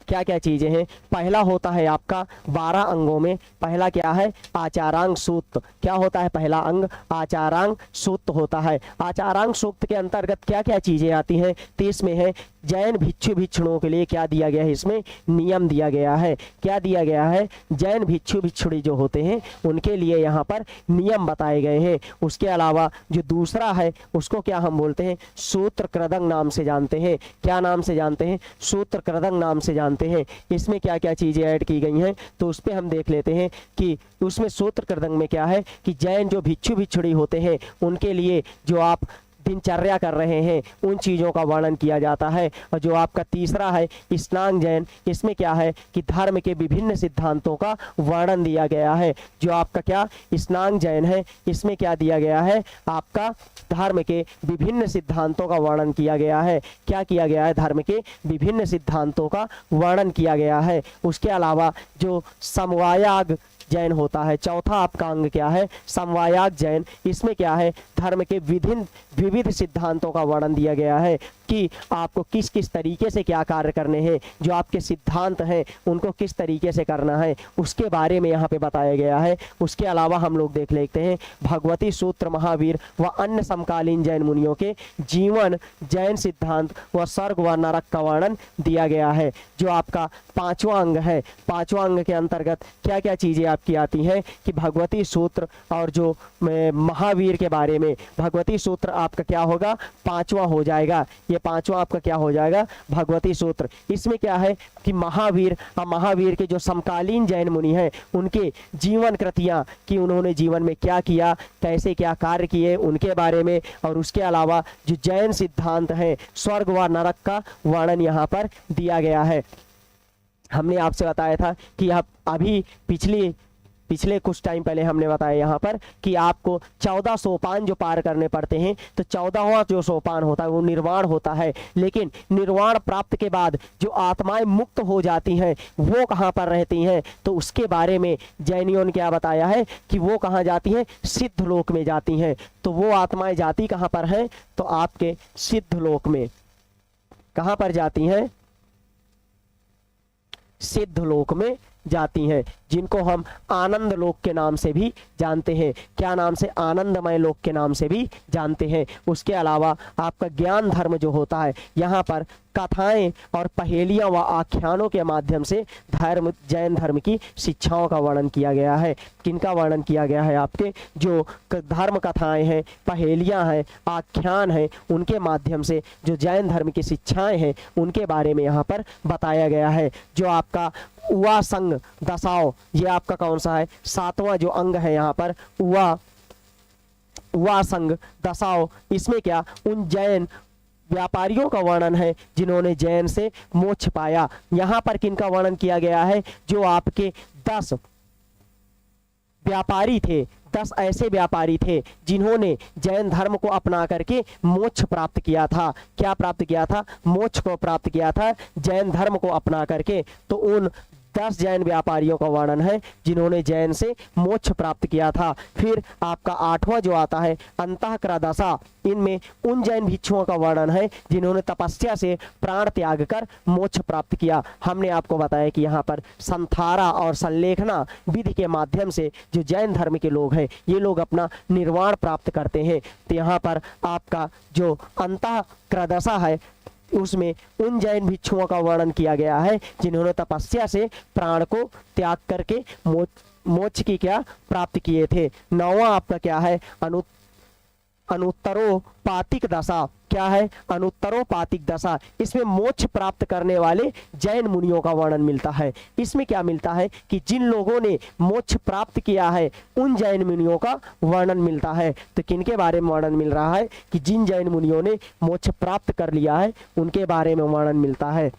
क्या क्या चीजें हैं। पहला होता है आपका 12 अंगों में, पहला क्या है, आचारांग सूक्त। क्या होता है पहला अंग, आचारांग सूक्त होता है। आचारांग सूक्त के अंतर्गत क्या क्या चीजें आती हैं, तो इसमें है जैन भिक्षु भिक्षुणों के लिए क्या दिया गया है, इसमें नियम दिया गया है। क्या दिया गया है, जैन भिक्षु भिक्षुणी जो होते हैं उनके लिए यहाँ पर नियम बताए गए हैं। उसके अलावा जो दूसरा है उसको क्या हम बोलते हैं, सूत्र कृदंग नाम से जानते हैं। क्या नाम से जानते हैं, सूत्र कृदंग नाम से जानते हैं। इसमें क्या क्या चीजें ऐड की गई हैं, तो उस पर हम देख लेते हैं कि उसमें सूत्र कृदंग में क्या है कि जैन जो भिक्षु भिक्षुणी होते हैं उनके लिए जो आप दिनचर्या कर रहे हैं उन चीज़ों का वर्णन किया जाता है। और जो आपका तीसरा है स्नांग जैन, इसमें क्या है कि धर्म के विभिन्न सिद्धांतों का वर्णन दिया गया है। जो आपका क्या स्नांग जैन है, इसमें क्या दिया गया है, आपका धर्म के विभिन्न सिद्धांतों का वर्णन किया गया है। क्या किया गया है, धर्म के विभिन्न सिद्धांतों का वर्णन किया गया है। उसके अलावा जो समवायाग जैन होता है, चौथा आपका अंग क्या है, समवायाग जैन, इसमें क्या है, धर्म के विविध सिद्धांतों का वर्णन दिया गया है कि आपको किस किस तरीके से क्या कार्य करने हैं, जो आपके सिद्धांत हैं उनको किस तरीके से करना है, उसके बारे में यहाँ पे बताया गया है। उसके अलावा हम लोग देख लेते हैं भगवती सूत्र, महावीर व अन्य समकालीन जैन मुनियों के जीवन, जैन सिद्धांत व स्वर्ग व नरक का वर्णन दिया गया है। जो आपका पांचवा अंग है, पांचवा अंग के अंतर्गत क्या क्या चीजें आपकी आती हैं कि भगवती सूत्र और जो महावीर के बारे में, भगवती सूत्र आपका क्या होगा, पांचवा हो जाएगा। ये पांचवा आपका क्या हो जाएगा, भगवती सूत्र। इसमें क्या है कि महावीर और महावीर के जो समकालीन जैन मुनि हैं उनके जीवन कृतियां, कि उन्होंने जीवन में क्या किया, कैसे क्या कार्य किए, उनके बारे में। और उसके अलावा जो जैन सिद्धांत हैं, स्वर्ग व नरक का वर्णन यहाँ पर दिया गया है। हमने आपसे बताया था कि आप अभी पिछले कुछ टाइम पहले हमने बताया यहाँ पर कि आपको 14 सोपान जो पार करने पड़ते हैं, तो 14वां जो सोपान होता है वो निर्वाण होता है। लेकिन निर्वाण प्राप्त के बाद जो आत्माएं मुक्त हो जाती हैं वो कहाँ पर रहती हैं, तो उसके बारे में जैनियों ने क्या बताया है कि वो कहाँ जाती हैं, सिद्ध लोक में जाती हैं। तो वो आत्माएं जाती कहाँ पर हैं, तो आपके सिद्ध लोक में। कहाँ पर जाती हैं, सिद्ध लोक में जाती हैं, जिनको हम आनंद लोक के नाम से भी जानते हैं। क्या नाम से, आनंदमय लोक के नाम से भी जानते हैं। उसके अलावा आपका ज्ञान धर्म जो होता है, यहाँ पर कथाएं और पहेलियां व आख्यानों के माध्यम से जैन धर्म की शिक्षाओं का वर्णन किया गया है। किनका वर्णन किया गया है, आपके जो धर्म कथाएं हैं, पहेलियां हैं, आख्यान हैं, उनके माध्यम से जो जैन धर्म की शिक्षाएं हैं उनके बारे में यहाँ पर बताया गया है। जो आपका उवा संग दशाओं, ये आपका कौन सा है, 7वां जो अंग है यहाँ पर उवा संग दशाओं। इसमें क्या, उन जैन व्यापारियों का वर्णन है जिन्होंने जैन से मोक्ष पाया। यहाँ पर किनका वर्णन किया गया है, जो आपके 10 व्यापारी थे, 10 ऐसे व्यापारी थे जिन्होंने जैन धर्म को अपना करके मोक्ष प्राप्त किया था। क्या प्राप्त किया था, मोक्ष को प्राप्त किया था जैन धर्म को अपना करके। तो उन 10 जैन व्यापारियों का वर्णन है जिन्होंने जैन से मोक्ष प्राप्त किया था। फिर आपका 8वां जो आता है अंतःक्र दशा, इनमें उन जैन भिक्षुओं का वर्णन है जिन्होंने तपस्या से प्राण त्याग कर मोक्ष प्राप्त किया। हमने आपको बताया कि यहाँ पर संथारा और संलेखना विधि के माध्यम से जो जैन धर्म के लोग हैं ये लोग अपना निर्वाण प्राप्त करते हैं। तो यहाँ पर आपका जो अंतःक्र दशा है उसमें उन जैन भिक्षुओं का वर्णन किया गया है जिन्होंने तपस्या से प्राण को त्याग करके मोक्ष की क्या प्राप्त किए थे। 9वां आपका क्या है, अनुत्तरोपातिक दशा। क्या है, अनुत्तरोपातिक दशा। इसमें मोक्ष प्राप्त करने वाले जैन मुनियों का वर्णन मिलता है। इसमें क्या मिलता है कि जिन लोगों ने मोक्ष प्राप्त किया है उन जैन मुनियों का वर्णन मिलता है। तो किनके बारे में वर्णन मिल रहा है कि जिन जैन मुनियों ने मोक्ष प्राप्त कर लिया है उनके बारे में वर्णन मिलता है।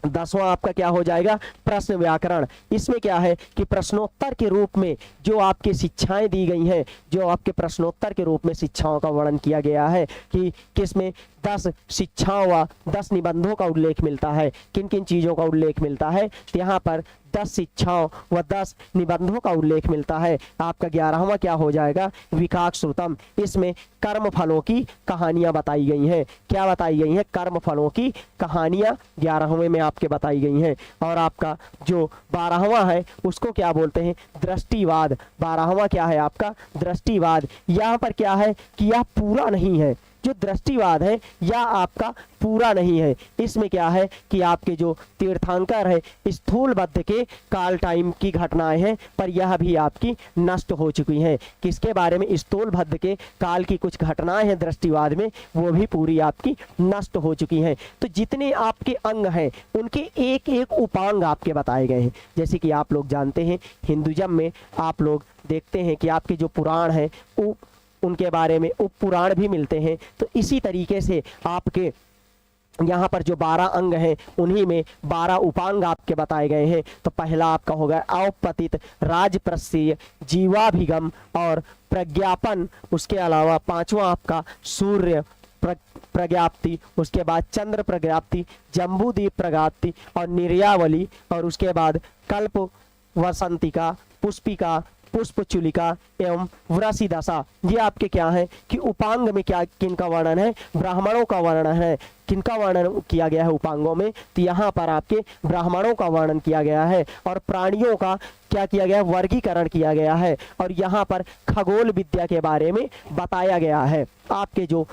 10वां आपका क्या हो जाएगा, प्रश्न व्याकरण। इसमें क्या है कि प्रश्नोत्तर के रूप में जो आपकी शिक्षाएं दी गई हैं, जो आपके प्रश्नोत्तर के रूप में शिक्षाओं का वर्णन किया गया है कि किसमें 10 शिक्षाओं व 10 निबंधों का उल्लेख मिलता है। किन किन चीज़ों का उल्लेख मिलता है, तो यहाँ पर 10 शिक्षाओं व 10 निबंधों का उल्लेख मिलता है। आपका 11वां क्या हो जाएगा, विकाक श्रुतम। इसमें कर्म फलों की कहानियां बताई गई हैं। क्या बताई गई हैं, कर्म फलों की कहानियां 11वें में आपके बताई गई हैं। और आपका जो 12वां है उसको क्या बोलते हैं, दृष्टिवाद। 12वां क्या है आपका, दृष्टिवाद। यहाँ पर क्या है कि यह पूरा नहीं है, जो दृष्टिवाद है यह आपका पूरा नहीं है। इसमें क्या है कि आपके जो तीर्थंकर है स्थूलबद्ध के काल टाइम की घटनाएं हैं पर यह भी आपकी नष्ट हो चुकी हैं। किसके बारे में, स्थूलबद्ध के काल की कुछ घटनाएं हैं दृष्टिवाद में, वो भी पूरी आपकी नष्ट हो चुकी हैं। तो जितने आपके अंग हैं उनके एक एक उपांग आपके बताए गए हैं। जैसे कि आप लोग जानते हैं हिंदुइज्म में आप लोग देखते हैं कि आपके जो पुराण हैं उनके बारे में उप पुराण भी मिलते हैं। तो इसी तरीके से आपके यहाँ पर जो 12 अंग हैं उन्हीं में 12 उपांग आपके बताए गए हैं। तो पहला आपका होगा औपतित, राजप्रस्य, जीवाभिगम और प्रज्ञापन। उसके अलावा 5वां आपका सूर्य प्रज्ञाप्ति, उसके बाद चंद्र प्रज्ञाप्ति, जम्बूद्वीप प्रज्ञाप्ति और निर्यावली, और उसके बाद कल्प वसंतिका, पुष्पिका, पुष्पचुलिका एवं वृषि दशा। ये आपके क्या है कि उपांग में क्या किनका वर्णन है, ब्राह्मणों का वर्णन है। किनका वर्णन किया गया है उपांगों में, तो यहाँ पर आपके ब्राह्मणों का वर्णन किया गया है। और प्राणियों का क्या किया गया है, वर्गीकरण किया गया है। और यहाँ पर खगोल विद्या के बारे में बताया गया है। आपके जो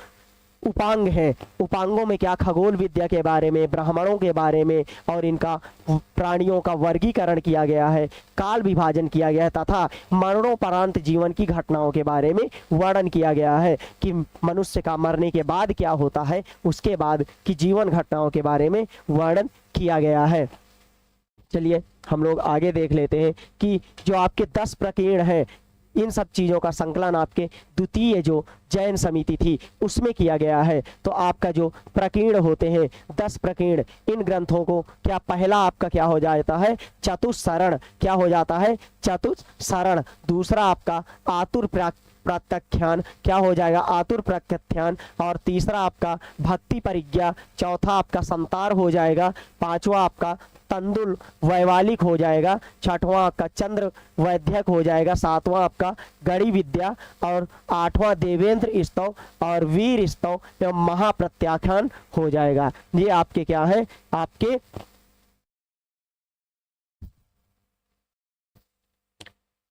उपांग हैं, उपांगों में क्या खगोल विद्या के बारे में, ब्राह्मणों के बारे में और इनका प्राणियों का वर्गीकरण किया गया है, काल विभाजन किया गया है तथा मरणोपरांत जीवन की घटनाओं के बारे में वर्णन किया गया है कि मनुष्य का मरने के बाद क्या होता है, उसके बाद की जीवन घटनाओं के बारे में वर्णन किया गया है। चलिए हम लोग आगे देख लेते हैं कि जो आपके 10 प्रकीर्ण हैं इन सब चीज़ों का संकलन आपके द्वितीय जो जैन समिति थी उसमें किया गया है। तो आपका जो प्रकीर्ण होते हैं 10 प्रकीर्ण, इन ग्रंथों को क्या पहला आपका क्या हो जाता है, चतुस्सरण। क्या हो जाता है, चतुस्सरण। दूसरा आपका आतुर प्रत्याख्यान, क्या हो जाएगा, आतुर प्रत्याख्यान। और तीसरा आपका भक्ति परिज्ञा। चौथा आपका संतार हो जाएगा। 5वां आपका तंदुल वैवालिक हो जाएगा। 6वां आपका चंद्र वैद्यक हो जाएगा। 7वां आपका गणि विद्या और 8वां देवेंद्र स्तव और वीर स्तव एवं महाप्रत्याख्यान हो जाएगा। ये आपके क्या है,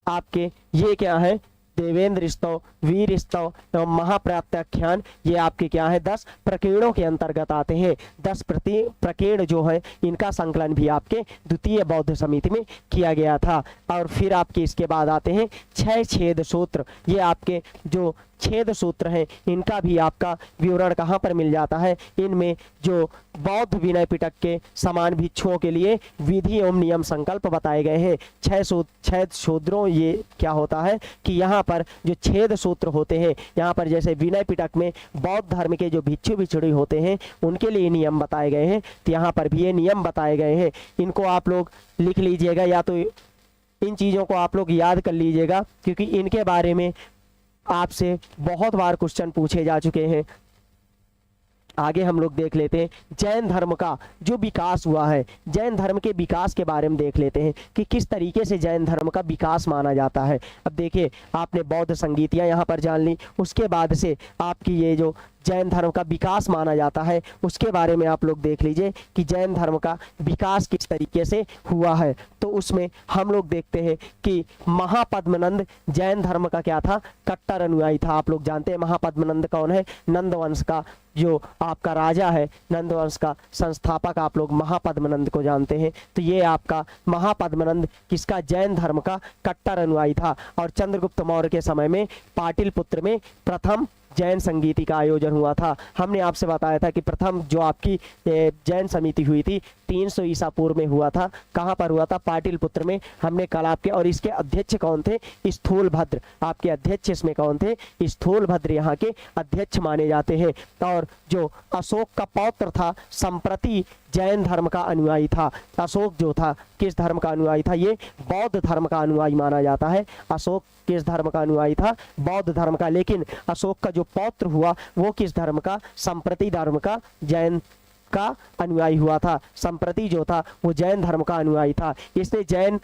आपके ये क्या है, देवेंद्र स्तव, वीर स्तव एवं महाप्रत्याख्यान। ये आपके क्या है 10 प्रकीर्णों के अंतर्गत आते हैं। 10 प्रकीर्ण जो है इनका संकलन भी आपके द्वितीय बौद्ध समिति में किया गया था। और फिर आपके इसके बाद आते हैं 6 छेद सूत्र। ये आपके जो छेद सूत्र हैं इनका भी आपका विवरण कहाँ पर मिल जाता है। इनमें जो बौद्ध विनय पिटक के समान भिक्षुओं के लिए विधि एवं नियम संकल्प बताए गए हैं। छेद सूत्रों, ये क्या होता है कि यहाँ पर जो छेद सूत्र होते हैं, यहाँ पर जैसे विनय पिटक में बौद्ध धर्म के जो भिक्षु भिक्षुणी होते हैं उनके लिए नियम बताए गए हैं, तो यहाँ पर भी ये नियम बताए गए हैं। इनको आप लोग लिख लीजिएगा या तो इन चीज़ों को आप लोग याद कर लीजिएगा, क्योंकि इनके बारे में आपसे बहुत बार क्वेश्चन पूछे जा चुके हैं। आगे हम लोग देख लेते हैं जैन धर्म का जो विकास हुआ है, जैन धर्म के विकास के बारे में देख लेते हैं कि किस तरीके से जैन धर्म का विकास माना जाता है। अब देखिए, आपने बौद्ध संगीतियाँ यहाँ पर जान ली, उसके बाद से आपकी ये जो जैन धर्म का विकास माना जाता है उसके बारे में आप लोग देख लीजिए कि जैन धर्म का विकास किस तरीके से हुआ है। तो उसमें हम लोग देखते हैं कि महापद्मनंद जैन धर्म का क्या था, कट्टर अनुयायी था। आप लोग जानते हैं महापद्मनंद कौन है, नंद वंश का जो आपका राजा है, नंद वंश का संस्थापक आप लोग महापद्मनंद को जानते हैं। तो ये आपका महापद्मनंद किसका, जैन धर्म का कट्टर अनुयायी था। और चंद्रगुप्त मौर्य के समय में पाटलिपुत्र में प्रथम जैन संगीति का आयोजन हुआ था। हमने आपसे बताया था कि प्रथम जो आपकी जैन समिति हुई थी 300 ईसा पूर्व में हुआ था। कहाँ पर हुआ था, पाटलिपुत्र में। हमने कल आपके, और इसके अध्यक्ष कौन थे, स्थूलभद्र। आपके अध्यक्ष इसमें कौन थे, स्थूलभद्र यहाँ के अध्यक्ष माने जाते हैं। और जो अशोक का पौत्र था संप्रति जैन धर्म का अनुयायी था। अशोक जो था किस धर्म का अनुयायी था, ये बौद्ध धर्म का अनुयायी माना जाता है। अशोक किस धर्म का अनुयायी था, बौद्ध धर्म का। लेकिन अशोक का जो पौत्र हुआ वो किस धर्म का, संप्रति धर्म का, जैन का अनुयायी हुआ था। संप्रति जो था वो जैन धर्म का अनुयायी था। इसने जैन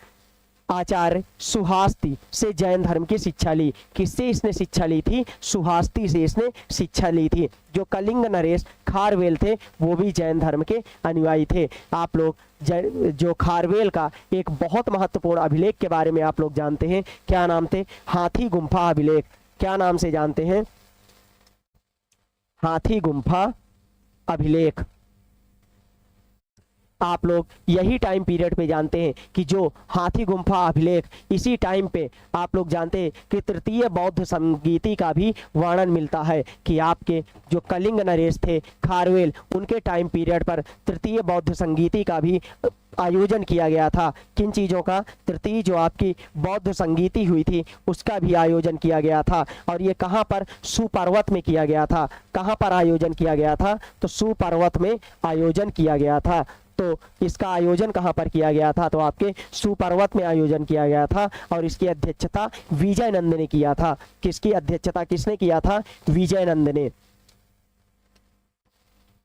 आचार्य सुहास्ति से जैन धर्म की शिक्षा ली। किससे इसने शिक्षा ली थी, सुहास्ति से इसने शिक्षा ली थी। जो कलिंग नरेश खारवेल थे वो भी जैन धर्म के अनुयायी थे। आप लोग जो खारवेल का एक बहुत महत्वपूर्ण अभिलेख के बारे में आप लोग जानते हैं, क्या नाम थे, हाथी गुम्फा अभिलेख। क्या नाम से जानते हैं, हाथी गुम्फा अभिलेख। आप लोग यही टाइम पीरियड पे जानते हैं कि जो हाथी गुम्फा अभिलेख, इसी टाइम पे आप लोग जानते हैं कि तृतीय बौद्ध संगीति का भी वर्णन मिलता है कि आपके जो कलिंग नरेश थे खारवेल, उनके टाइम पीरियड पर तृतीय बौद्ध संगीति का भी आयोजन किया गया था। किन चीज़ों का, तृतीय जो आपकी बौद्ध संगीति हुई थी उसका भी आयोजन किया गया था। और ये कहाँ पर, सुपर्वत में किया गया था। कहाँ पर आयोजन किया गया था, तो सुपर्वत में आयोजन किया गया था। तो इसका आयोजन कहाँ पर किया गया था, तो आपके सुपर्वत में आयोजन किया गया था। और इसकी अध्यक्षता विजयनंद ने किया था। किसकी अध्यक्षता किसने किया था, विजयनंद ने।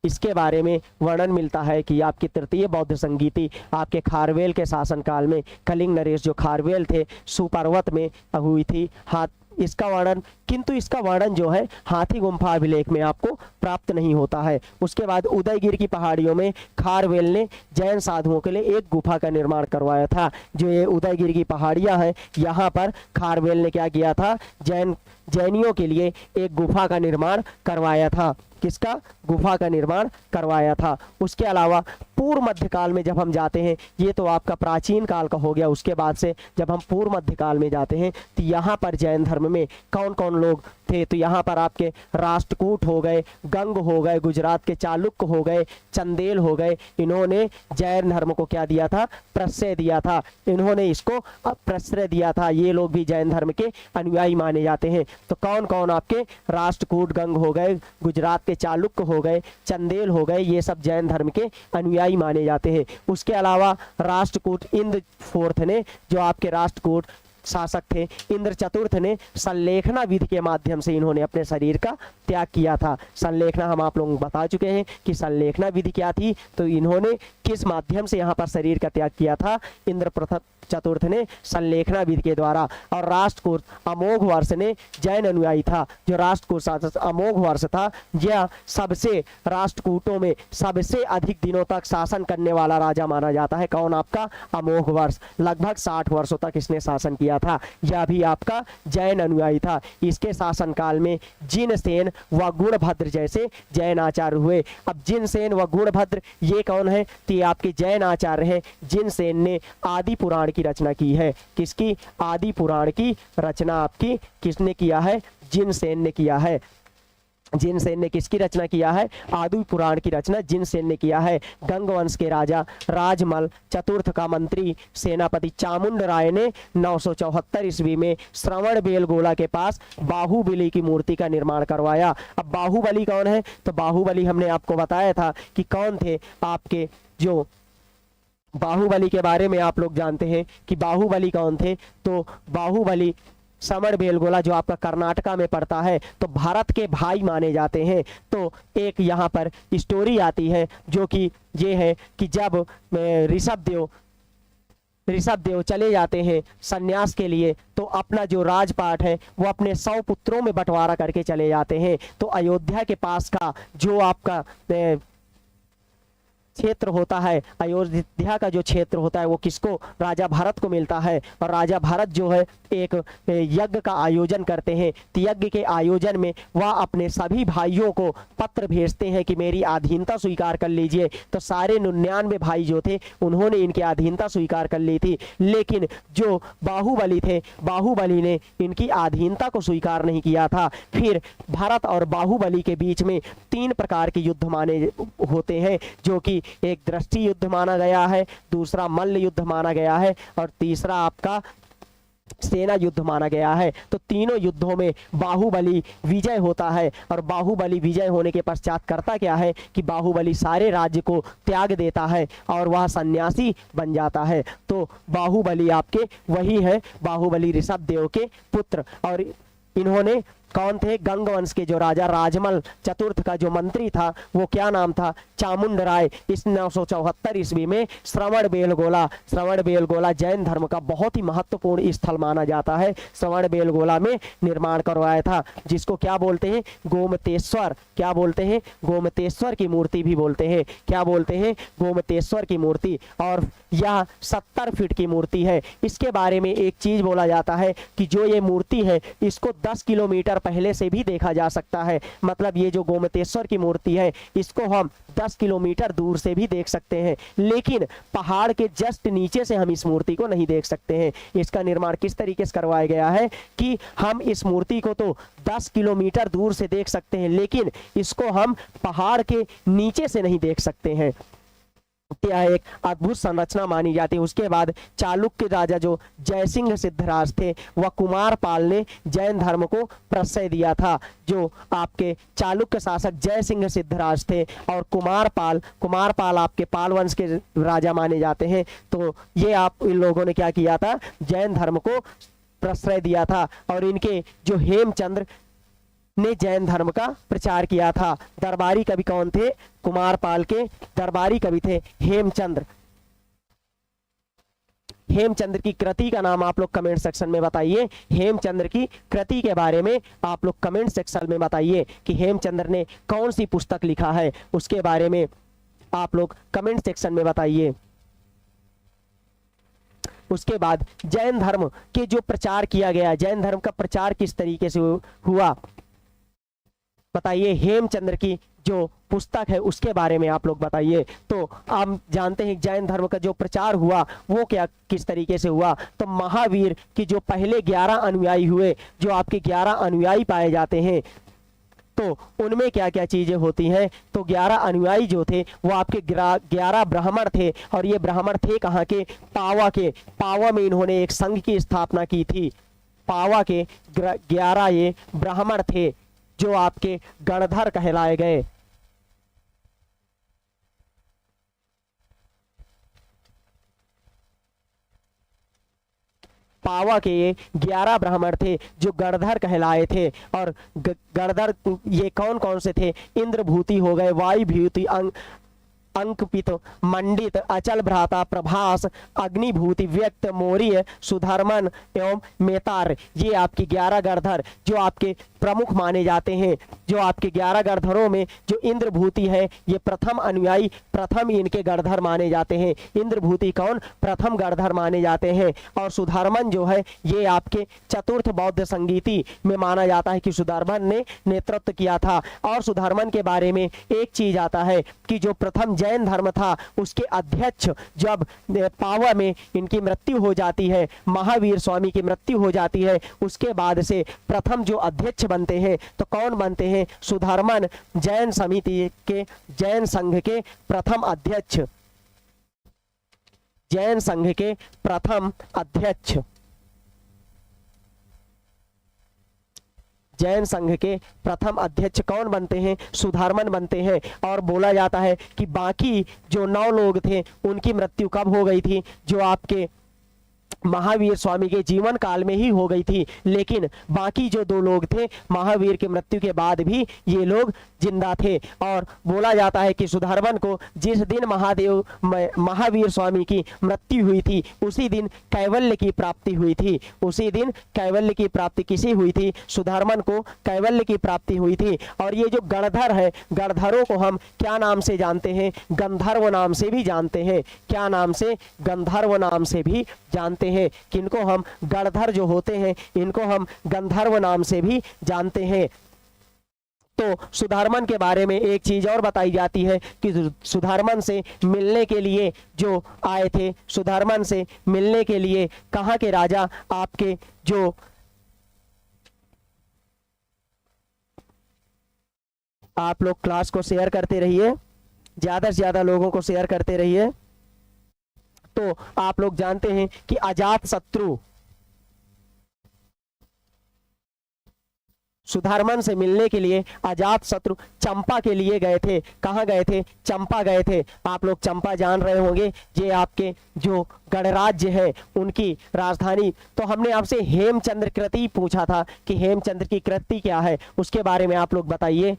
इसके बारे में वर्णन मिलता है कि आपकी तृतीय बौद्ध संगीति आपके खारवेल के शासनकाल में, कलिंग नरेश जो खारवेल थे, सुपर्वत में हुई थी। इसका वर्णन, किंतु इसका वर्णन जो है हाथी गुम्फा अभिलेख में आपको प्राप्त नहीं होता है। उसके बाद उदयगिरी की पहाड़ियों में खारवेल ने जैन साधुओं के लिए एक गुफा का निर्माण करवाया था। जो ये उदयगिरी की पहाड़ियां हैं, यहाँ पर खारवेल ने क्या किया था, जैनियों के लिए एक गुफा का निर्माण करवाया था। किसका, गुफा का निर्माण करवाया था। उसके अलावा पूर्व मध्यकाल में जब हम जाते हैं, ये तो आपका प्राचीन काल का हो गया। उसके बाद से जब हम पूर्व मध्यकाल में जाते हैं तो यहाँ पर जैन धर्म में कौन कौन लोग थे, तो यहाँ पर आपके राष्ट्रकूट हो गए, गंग हो गए, गुजरात के चालुक्य हो गए, चंदेल हो गए। इन्होंने जैन धर्म को क्या दिया था, प्रश्रय दिया था। इन्होंने इसको प्रश्रय दिया था। ये लोग भी जैन धर्म के अनुयायी माने जाते हैं। तो कौन कौन, आपके राष्ट्रकूट गंग हो गए, गुजरात के चालुक्य हो गए, चंदेल हो गए, ये सब जैन धर्म के अनुयायी माने जाते हैं। उसके अलावा राष्ट्रकूट इंद्र फोर्थ ने, जो आपके राष्ट्रकूट शासक थे, इंद्र चतुर्थ ने संलेखना विधि के माध्यम से इन्होंने अपने शरीर का त्याग किया था। संलेखना हम आप लोगों को बता चुके हैं कि संलेखना विधि क्या थी। तो इन्होंने किस माध्यम से यहाँ पर शरीर का त्याग किया था, इंद्र प्रथम चतुर्थ ने संलेखना विधि के द्वारा। और राष्ट्रकूट अमोघ वर्ष ने जैन अनुयायी था। जो राष्ट्रकूट शासक अमोघ वर्ष था, यह सबसे राष्ट्रकूटों में सबसे अधिक दिनों तक शासन करने वाला राजा माना जाता है। कौन, आपका अमोघ वर्ष। लगभग 60 वर्षों तक इसने शासन किया किया था। यह भी आपका जैन अनुयायी था। इसके शासनकाल में जिनसेन व गुणभद्र जैसे जैन आचार्य हुए। अब जिनसेन व गुणभद्र ये कौन है? तो ये आपके जैन आचार्य हैं। जिनसेन ने आदि पुराण की रचना की है। किसकी? आदि पुराण की रचना आपकी किसने किया है? जिनसेन ने किया है। जिनसेन ने किसकी रचना किया है? आदि पुराण की रचना जिनसेन ने किया है। गंग वंश के राजा राजमल चतुर्थ का मंत्री सेनापति चामुंड राय ने 974 ईस्वी में श्रवण बेलगोला के पास बाहुबली की मूर्ति का निर्माण करवाया। अब बाहुबली कौन है? तो बाहुबली हमने आपको बताया था कि कौन थे आपके, जो बाहुबली के बारे में आप लोग जानते हैं कि बाहुबली कौन थे। तो बाहुबली श्रवण बेलगोला जो आपका कर्नाटका में पड़ता है, तो भारत के भाई माने जाते हैं। तो एक यहाँ पर स्टोरी आती है जो कि ये है कि जब ऋषभ देव चले जाते हैं सन्यास के लिए, तो अपना जो राजपाट है वो अपने 100 पुत्रों में बंटवारा करके चले जाते हैं। तो अयोध्या के पास का जो आपका क्षेत्र होता है, अयोध्या का जो क्षेत्र होता है वो किसको? राजा भरत को मिलता है। और राजा भरत जो है एक यज्ञ का आयोजन करते हैं। तो यज्ञ के आयोजन में वह अपने सभी भाइयों को पत्र भेजते हैं कि मेरी अधीनता स्वीकार कर लीजिए। तो सारे 99 भाई जो थे उन्होंने इनकी अधीनता स्वीकार कर ली थी, लेकिन जो बाहुबली थे, बाहुबली ने इनकी अधीनता को स्वीकार नहीं किया था। फिर भरत और बाहुबली के बीच में 3 प्रकार के युद्ध माने होते हैं, जो कि एक दृष्टि युद्ध माना गया है, दूसरा मल्ल युद्ध माना गया है और तीसरा आपका सेना युद्ध माना गया है। तो तीनों युद्धों में बाहुबली विजय होता है। और बाहुबली विजय होने के पश्चात करता क्या है कि बाहुबली सारे राज्य को त्याग देता है और वह सन्यासी बन जाता है। तो बाहुबली आपके वही है, बाहुबली ऋषभ देव के पुत्र। और इन्होंने कौन थे? गंग वंश के जो राजा राजमल चतुर्थ का जो मंत्री था वो क्या नाम था? चामुंड राय। इस 974 ईस्वी में श्रवण बेलगोला जैन धर्म का बहुत ही महत्वपूर्ण स्थल माना जाता है। श्रवण बेलगोला में निर्माण करवाया था, जिसको क्या बोलते हैं? गोमतेश्वर। क्या बोलते हैं? गोमतेश्वर की मूर्ति भी बोलते हैं। क्या बोलते हैं? गोमतेश्वर की मूर्ति। और यह 70 फीट की मूर्ति है। इसके बारे में एक चीज बोला जाता है कि जो ये मूर्ति है इसको 10 किलोमीटर पहले से भी देखा जा सकता है। मतलब ये जो गोमतेश्वर की मूर्ति है इसको हम 10 किलोमीटर दूर से भी देख सकते हैं, लेकिन पहाड़ के जस्ट नीचे से हम इस मूर्ति को नहीं देख सकते हैं। इसका निर्माण किस तरीके से करवाया गया है कि हम इस मूर्ति को तो 10 किलोमीटर दूर से देख सकते हैं, लेकिन इसको हम पहाड़ के नीचे से नहीं देख सकते हैं। यह एक अद्भुत संरचना मानी जाती है। उसके बाद चालुक्य राजा जो जयसिंह सिद्धराज थे, वह कुमारपाल ने जैन धर्म को प्रश्रय दिया था। जो आपके चालुक्य शासक जयसिंह सिद्धराज थे और कुमारपाल आपके पाल वंश के राजा माने जाते हैं। तो ये आप इन लोगों ने क्या किया था? जैन धर्म को प्रश्रय दिया था। और इनके जो हेमचंद्र ने जैन धर्म का प्रचार किया था। दरबारी कवि कौन थे? कुमारपाल के दरबारी कवि थे हेमचंद्र। हेमचंद्र की कृति का नाम आप लोग कमेंट सेक्शन में बताइए। हेमचंद्र की कृति के बारे में आप लोग कमेंट सेक्शन में बताइए कि हेमचंद्र ने कौन सी पुस्तक लिखा है, उसके बारे में आप लोग कमेंट सेक्शन में बताइए। उसके बाद जैन धर्म के जो प्रचार किया गया, जैन धर्म का प्रचार किस तरीके से हुआ बताइए। हेमचंद्र की जो पुस्तक है उसके बारे में आप लोग बताइए। तो आप जानते हैं जैन धर्म का जो प्रचार हुआ वो क्या किस तरीके से हुआ। तो महावीर की जो पहले 11 अनुयायी हुए, जो आपके 11 अनुयायी पाए जाते हैं, तो उनमें क्या क्या चीजें होती हैं। तो 11 अनुयायी जो थे वो आपके 11 ब्राह्मण थे। और ये ब्राह्मण थे कहाँ के? पावा के। पावा में इन्होंने एक संघ की स्थापना की थी। पावा के 11 ये ब्राह्मण थे जो आपके गणधर कहलाए गए। पावा के ये 11 ब्राह्मण थे जो गणधर कहलाए थे। और गणधर ये कौन कौन से थे? इंद्रभूति हो गए, वायुभूति, अंकपित, मंडित, अचल भ्राता, प्रभास, अग्निभूति, व्यक्त, मौर्य, सुधर्मन एवं मेतार, ये आपके 11 गणधर जो आपके प्रमुख माने जाते हैं। जो आपके 11 गणधरों में जो इंद्रभूति है ये प्रथम अनुयायी, प्रथम इनके गणधर माने जाते हैं। इंद्रभूति कौन? प्रथम गणधर माने जाते हैं। और सुधर्मन जो है ये आपके चतुर्थ बौद्ध संगीति में माना जाता है कि सुधर्मन ने नेतृत्व किया था। और सुधर्मन के बारे में एक चीज आता है कि जो प्रथम जैन धर्म था उसके अध्यक्ष जब पावा में इनकी मृत्यु हो जाती है, महावीर स्वामी की मृत्यु हो जाती है, उसके बाद से प्रथम जो अध्यक्ष बनते हैं तो कौन बनते हैं? सुधर्मन, जैन समिति के, जैन संघ के प्रथम अध्यक्ष, जैन संघ के प्रथम अध्यक्ष, जैन संघ के प्रथम अध्यक्ष कौन बनते हैं? सुधर्मन बनते हैं। और बोला जाता है कि बाकी जो 9 लोग थे उनकी मृत्यु कब हो गई थी? जो आपके महावीर स्वामी के जीवन काल में ही हो गई थी, लेकिन बाकी जो 2 लोग थे महावीर की मृत्यु के बाद भी ये लोग जिंदा थे। और बोला जाता है कि सुधर्मन को जिस दिन महावीर स्वामी की मृत्यु हुई थी उसी दिन कैवल्य की प्राप्ति हुई थी। उसी दिन कैवल्य की प्राप्ति किसी हुई थी? सुधर्मन को कैवल्य की प्राप्ति हुई थी। और ये जो गणधर है, गणधरों को हम क्या नाम से जानते हैं? गंधर्व नाम से भी जानते हैं। क्या नाम से? गंधर्व नाम से भी जानते हैं। किनको हम? गणधर जो होते हैं इनको हम गंधर्व नाम से भी जानते हैं। तो सुधर्मन के बारे में एक चीज और बताई जाती है कि सुधर्मन से मिलने के लिए जो आए थे, सुधर्मन से मिलने के लिए कहाँ के राजा आपके जो आप लोग क्लास को शेयर करते रहिए, ज्यादा से ज्यादा लोगों को शेयर करते रहिए। तो आप लोग जानते हैं कि अजात शत्रु सुधर्मन से मिलने के लिए अजात शत्रु चंपा के लिए गए थे। कहाँ गए थे? चंपा गए थे। आप लोग चंपा जान रहे होंगे, ये आपके जो गणराज्य है उनकी राजधानी। तो हमने आपसे हेमचंद्र कृति पूछा था कि हेमचंद्र की कृति क्या है, उसके बारे में आप लोग बताइए।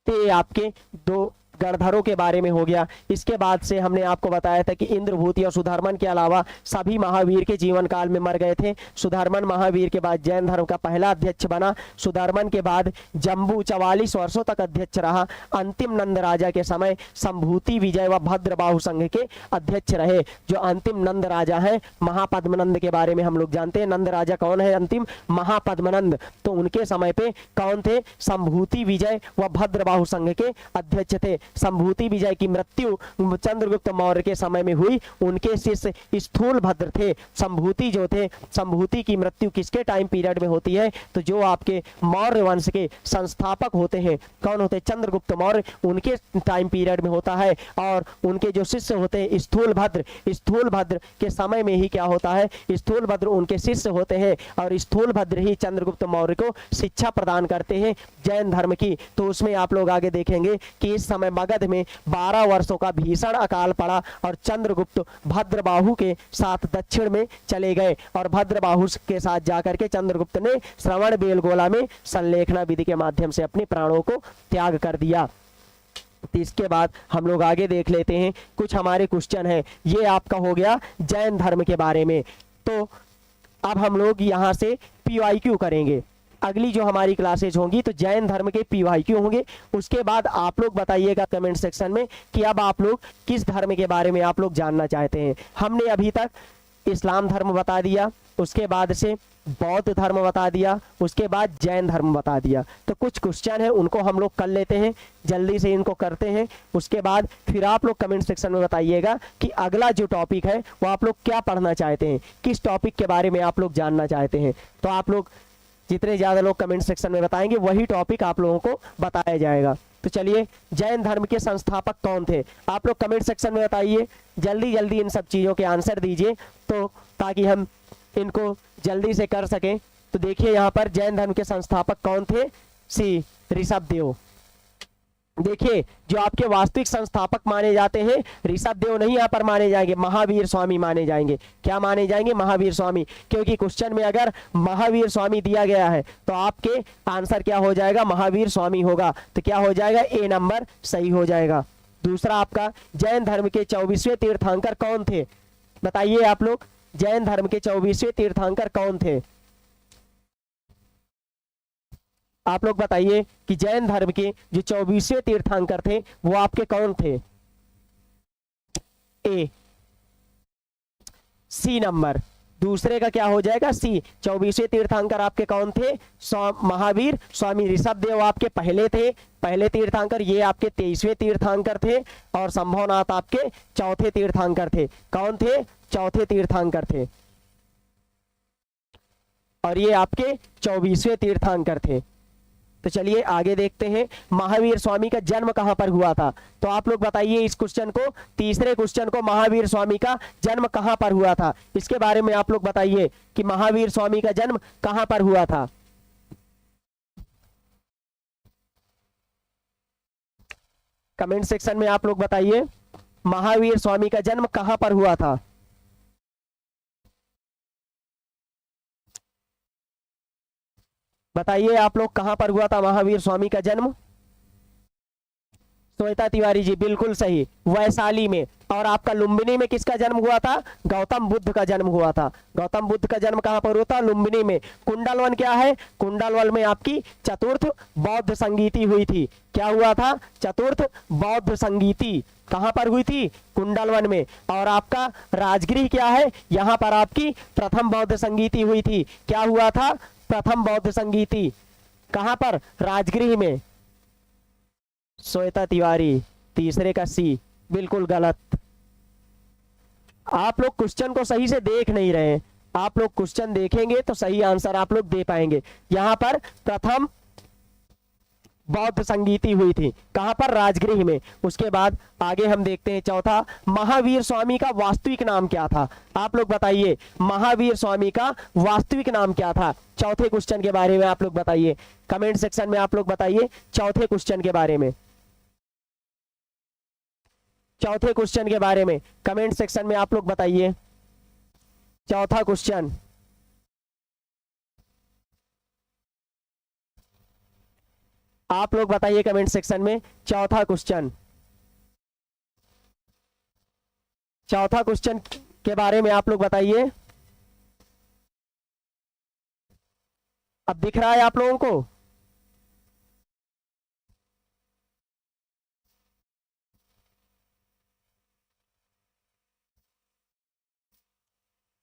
तो ये आपके 2 गणधरों के बारे में हो गया। इसके बाद से हमने आपको बताया था कि इंद्रभूति और सुधर्मन के अलावा सभी महावीर के जीवन काल में मर गए थे। सुधर्मन महावीर के बाद जैन धर्म का पहला अध्यक्ष बना। सुधर्मन के बाद जम्बू 44 वर्षों तक अध्यक्ष रहा। अंतिम नंद राजा के समय संभूति विजय व भद्रबाहु संघ के अध्यक्ष रहे। जो अंतिम नंद राजा है महापद्मनंद के बारे में हम लोग जानते हैं। नंद राजा कौन है? अंतिम महापद्मनंद। तो उनके समय पे कौन थे? संभूति विजय व भद्रबाहु संघ के अध्यक्ष थे। संभूति विजय की मृत्यु चंद्रगुप्त मौर्य के समय में हुई। उनके शिष्य स्थूल भद्र थे। संभूति जो थे, संभूति की मृत्यु किसके टाइम पीरियड में होती है? तो जो आपके मौर्य वंश के संस्थापक होते हैं, कौन होते? चंद्रगुप्त मौर्य, उनके टाइम पीरियड में होता है। और उनके जो शिष्य होते हैं स्थूल भद्र, स्थूल भद्र के समय में ही क्या होता है? स्थूल भद्र उनके शिष्य होते हैं और स्थूल भद्र ही चंद्रगुप्त मौर्य को शिक्षा प्रदान करते हैं जैन धर्म की। तो उसमें आप लोग आगे देखेंगे कि इस समय मगध में 12 वर्षों का भीषण अकाल पड़ा और चंद्रगुप्त भद्रबाहु के साथ दक्षिण में चले गए। और भद्रबाहु के साथ जाकर के चंद्रगुप्त ने श्रवण बेलगोला में संलेखना विधि के माध्यम से अपने प्राणों को त्याग कर दिया। तो इसके बाद हम लोग आगे देख लेते हैं, कुछ हमारे क्वेश्चन है। ये आपका हो गया जैन धर्म के बारे में। तो अब हम लोग यहाँ से PYQ करेंगे। अगली जो हमारी क्लासेज होंगी तो जैन धर्म के PYQ होंगे। उसके बाद आप लोग बताइएगा कमेंट सेक्शन में कि अब आप लोग किस धर्म के बारे में आप लोग जानना चाहते हैं। हमने अभी तक इस्लाम धर्म बता दिया, उसके बाद से बौद्ध धर्म बता दिया, उसके बाद जैन धर्म बता दिया। तो कुछ क्वेश्चन है उनको हम लोग कर लेते हैं, जल्दी से इनको करते हैं। उसके बाद फिर आप लोग कमेंट सेक्शन में बताइएगा कि अगला जो टॉपिक है वो आप लोग क्या पढ़ना चाहते हैं, किस टॉपिक के बारे में आप लोग जानना चाहते हैं। तो आप लोग जितने ज़्यादा लोग कमेंट सेक्शन में बताएंगे वही टॉपिक आप लोगों को बताया जाएगा। तो चलिए, जैन धर्म के संस्थापक कौन थे आप लोग कमेंट सेक्शन में बताइए। जल्दी जल्दी इन सब चीज़ों के आंसर दीजिए तो ताकि हम इनको जल्दी से कर सकें। तो देखिए यहाँ पर जैन धर्म के संस्थापक कौन थे? श्री ऋषभदेव। देखिए जो आपके वास्तविक संस्थापक माने जाते हैं, ऋषभ देव नहीं यहाँ पर माने जाएंगे, महावीर स्वामी माने जाएंगे। क्या माने जाएंगे? महावीर स्वामी। क्योंकि क्वेश्चन में अगर महावीर स्वामी दिया गया है तो आपके आंसर क्या हो जाएगा? महावीर स्वामी होगा। तो क्या हो जाएगा? ए नंबर सही हो जाएगा। दूसरा आपका, जैन धर्म के 24वें तीर्थंकर कौन थे? बताइए आप लोग, जैन धर्म के 24वें तीर्थंकर कौन थे? आप लोग बताइए कि जैन धर्म के जो 24वें तीर्थंकर थे वो आपके कौन थे? ए, सी नंबर। दूसरे का क्या हो जाएगा? सी। 24वें तीर्थंकर आपके कौन थे? महावीर स्वामी। ऋषभ देव आपके पहले थे, पहले तीर्थंकर। ये आपके 23वें तीर्थंकर थे और संभवनाथ आपके चौथे तीर्थंकर थे। कौन थे? चौथे तीर्थंकर थे। और ये आपके 24वें तीर्थंकर थे। तो चलिए आगे देखते हैं, महावीर स्वामी का जन्म कहां पर हुआ था? तो आप लोग बताइए इस क्वेश्चन को, तीसरे क्वेश्चन को, महावीर स्वामी का जन्म कहां पर हुआ था? इसके बारे में आप लोग बताइए कि महावीर स्वामी का जन्म कहां पर हुआ था। कमेंट सेक्शन में आप लोग बताइए महावीर स्वामी का जन्म कहां पर हुआ था। बताइए आप लोग कहां पर हुआ था महावीर स्वामी का जन्म? श्वेता तिवारी जी बिल्कुल सही, वैशाली में। और आपका लुम्बिनी में किसका जन्म हुआ था? गौतम बुद्ध का जन्म हुआ था। गौतम बुद्ध का जन्म कहां पर हुआ था? लुम्बिनी में। कुंडलवन क्या है? कुंडलवन में आपकी चतुर्थ बौद्ध संगीति हुई थी। क्या हुआ था? चतुर्थ बौद्ध संगीति कहां पर हुई थी? कुंडलवन में। और आपका राजगृह क्या है? यहां पर आपकी प्रथम बौद्ध संगीति हुई थी। क्या हुआ था? प्रथम बौद्ध संगीति कहां पर? राजगृह में। श्वेता तिवारी, तीसरे का सी, बिल्कुल गलत। आप लोग क्वेश्चन को सही से देख नहीं रहे हैं। आप लोग क्वेश्चन देखेंगे तो सही आंसर आप लोग दे पाएंगे। यहां पर प्रथम बौद्ध संगीति हुई थी। कहां पर? राजगृह में। उसके बाद आगे हम देखते हैं चौथा, महावीर स्वामी का वास्तविक नाम क्या था? आप लोग बताइए महावीर स्वामी का वास्तविक नाम क्या था? चौथे क्वेश्चन के बारे में आप लोग बताइए, कमेंट सेक्शन में आप लोग बताइए चौथे क्वेश्चन के बारे में। चौथे क्वेश्चन के बारे में कमेंट सेक्शन में आप लोग बताइए। चौथा क्वेश्चन, आप लोग बताइए कमेंट सेक्शन में चौथा क्वेश्चन। चौथा क्वेश्चन के बारे में आप लोग बताइए। अब दिख रहा है आप लोगों को?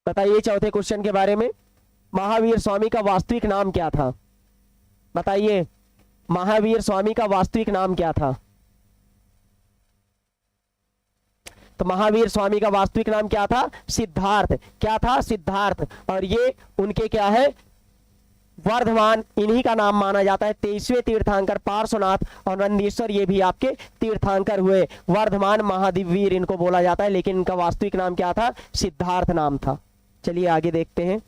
बताइए चौथे क्वेश्चन के बारे में, महावीर स्वामी का वास्तविक नाम क्या था? बताइए महावीर स्वामी का वास्तविक नाम क्या था? तो महावीर स्वामी का वास्तविक नाम क्या था? सिद्धार्थ। क्या था? सिद्धार्थ। और ये उनके क्या है? वर्धमान, इन्हीं का नाम माना जाता है। 23वें तीर्थंकर पार्श्वनाथ और नंदीश्वर ये भी आपके तीर्थंकर हुए। वर्धमान महादिवीर इनको बोला जाता है, लेकिन इनका वास्तविक नाम क्या था? सिद्धार्थ नाम था। चलिए आगे देखते हैं।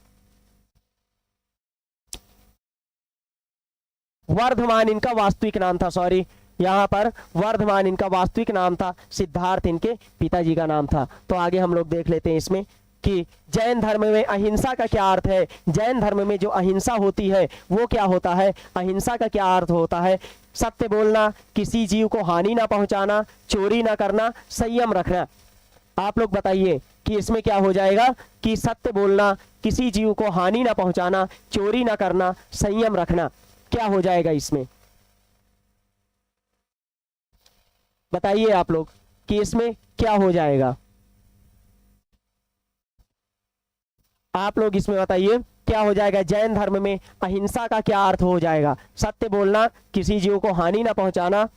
वर्धमान इनका वास्तविक नाम था, सॉरी, यहाँ पर वर्धमान इनका वास्तविक नाम था, सिद्धार्थ इनके पिताजी का नाम था। तो आगे हम लोग देख लेते हैं इसमें कि जैन धर्म में अहिंसा का क्या अर्थ है। जैन धर्म में जो अहिंसा होती है वो क्या होता है? अहिंसा का क्या अर्थ होता है? सत्य बोलना, किसी जीव को हानि ना पहुंचाना, चोरी ना करना, संयम रखना। आप लोग बताइए कि इसमें क्या हो जाएगा? कि सत्य बोलना, किसी जीव को हानि ना पहुंचाना, चोरी ना करना, संयम रखना, क्या हो जाएगा इसमें? बताइए आप लोग कि इसमें क्या हो जाएगा? आप लोग इसमें बताइए क्या हो जाएगा? जैन धर्म में अहिंसा का क्या अर्थ हो जाएगा? सत्य बोलना, किसी जीव को हानि ना पहुंचाना।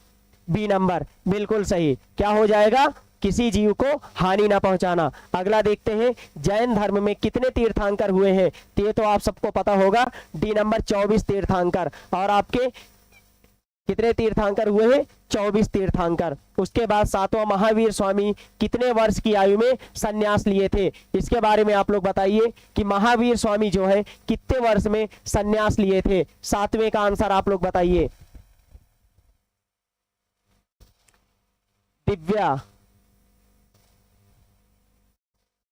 बी नंबर बिल्कुल सही। क्या हो जाएगा? किसी जीव को हानि ना पहुंचाना। अगला देखते हैं, जैन धर्म में कितने तीर्थंकर हुए हैं? तो ये तो आप सबको पता होगा, डी नंबर 24 तीर्थंकर। और आपके कितने तीर्थंकर हुए हैं? 24 तीर्थंकर। उसके बाद सातवां, महावीर स्वामी कितने वर्ष की आयु में संन्यास लिए थे? इसके बारे में आप लोग बताइए कि महावीर स्वामी जो है कितने वर्ष में संन्यास लिए थे? सातवें का आंसर आप लोग बताइए। दिव्या,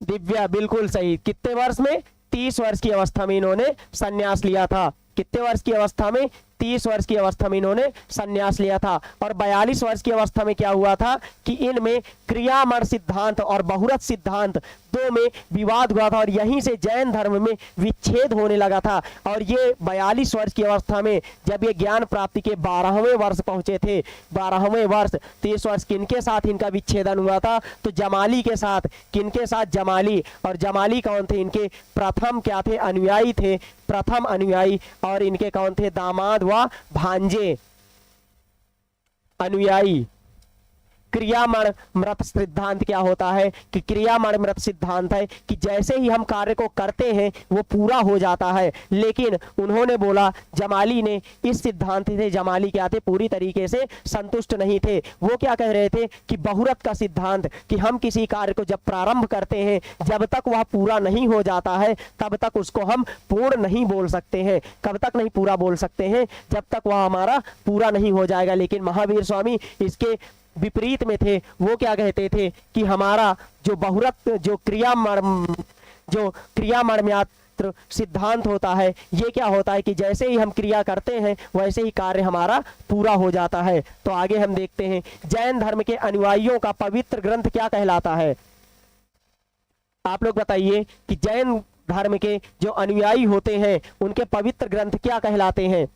दिव्या बिल्कुल सही। कितने वर्ष में? 30 वर्ष की अवस्था में इन्होंने संन्यास लिया था। कितने वर्ष की अवस्था में? 30 वर्ष की अवस्था में इन्होंने संन्यास लिया था। और 42 वर्ष की अवस्था में क्या हुआ था कि इनमें क्रियामण सिद्धांत और बहुरथ सिद्धांत दो में विवाद हुआ था और यहीं से जैन धर्म में विच्छेद होने लगा था। और ये 42 वर्ष की अवस्था में जब ये ज्ञान प्राप्ति के 12वें वर्ष पहुंचे थे, 12वें वर्ष, तो इस वर्ष किनके साथ इनका विच्छेदन हुआ था? तो जमाली के साथ। किनके साथ? जमाली। और जमाली कौन थे? इनके प्रथम क्या थे? अनुयायी थे, प्रथम अनुयायी। और इनके कौन थे? दामाद व भांजे अनुयायी। क्रियामण मृत सिद्धांत क्या होता है कि क्रियामण मृत सिद्धांत है कि जैसे ही हम कार्य को करते हैं वो पूरा हो जाता है। लेकिन उन्होंने बोला, जमाली ने इस सिद्धांत से, जमाली क्या थे? पूरी तरीके से संतुष्ट नहीं थे। वो क्या कह रहे थे कि बहुरथ का सिद्धांत, कि हम किसी कार्य को जब प्रारंभ करते हैं, जब तक वह पूरा नहीं हो जाता है तब तक उसको हम पूर्ण नहीं बोल सकते हैं। कब तक नहीं पूरा बोल सकते हैं? जब तक वह हमारा पूरा नहीं हो जाएगा। लेकिन महावीर स्वामी इसके विपरीत में थे। वो क्या कहते थे कि हमारा जो बहुरथ, जो क्रियामण सिद्धांत होता है, ये क्या होता है कि जैसे ही हम क्रिया करते हैं वैसे ही कार्य हमारा पूरा हो जाता है। तो आगे हम देखते हैं जैन धर्म के अनुयायियों का पवित्र ग्रंथ क्या कहलाता है? आप लोग बताइए कि जैन धर्म के जो अनुयायी होते हैं उनके पवित्र ग्रंथ क्या कहलाते हैं?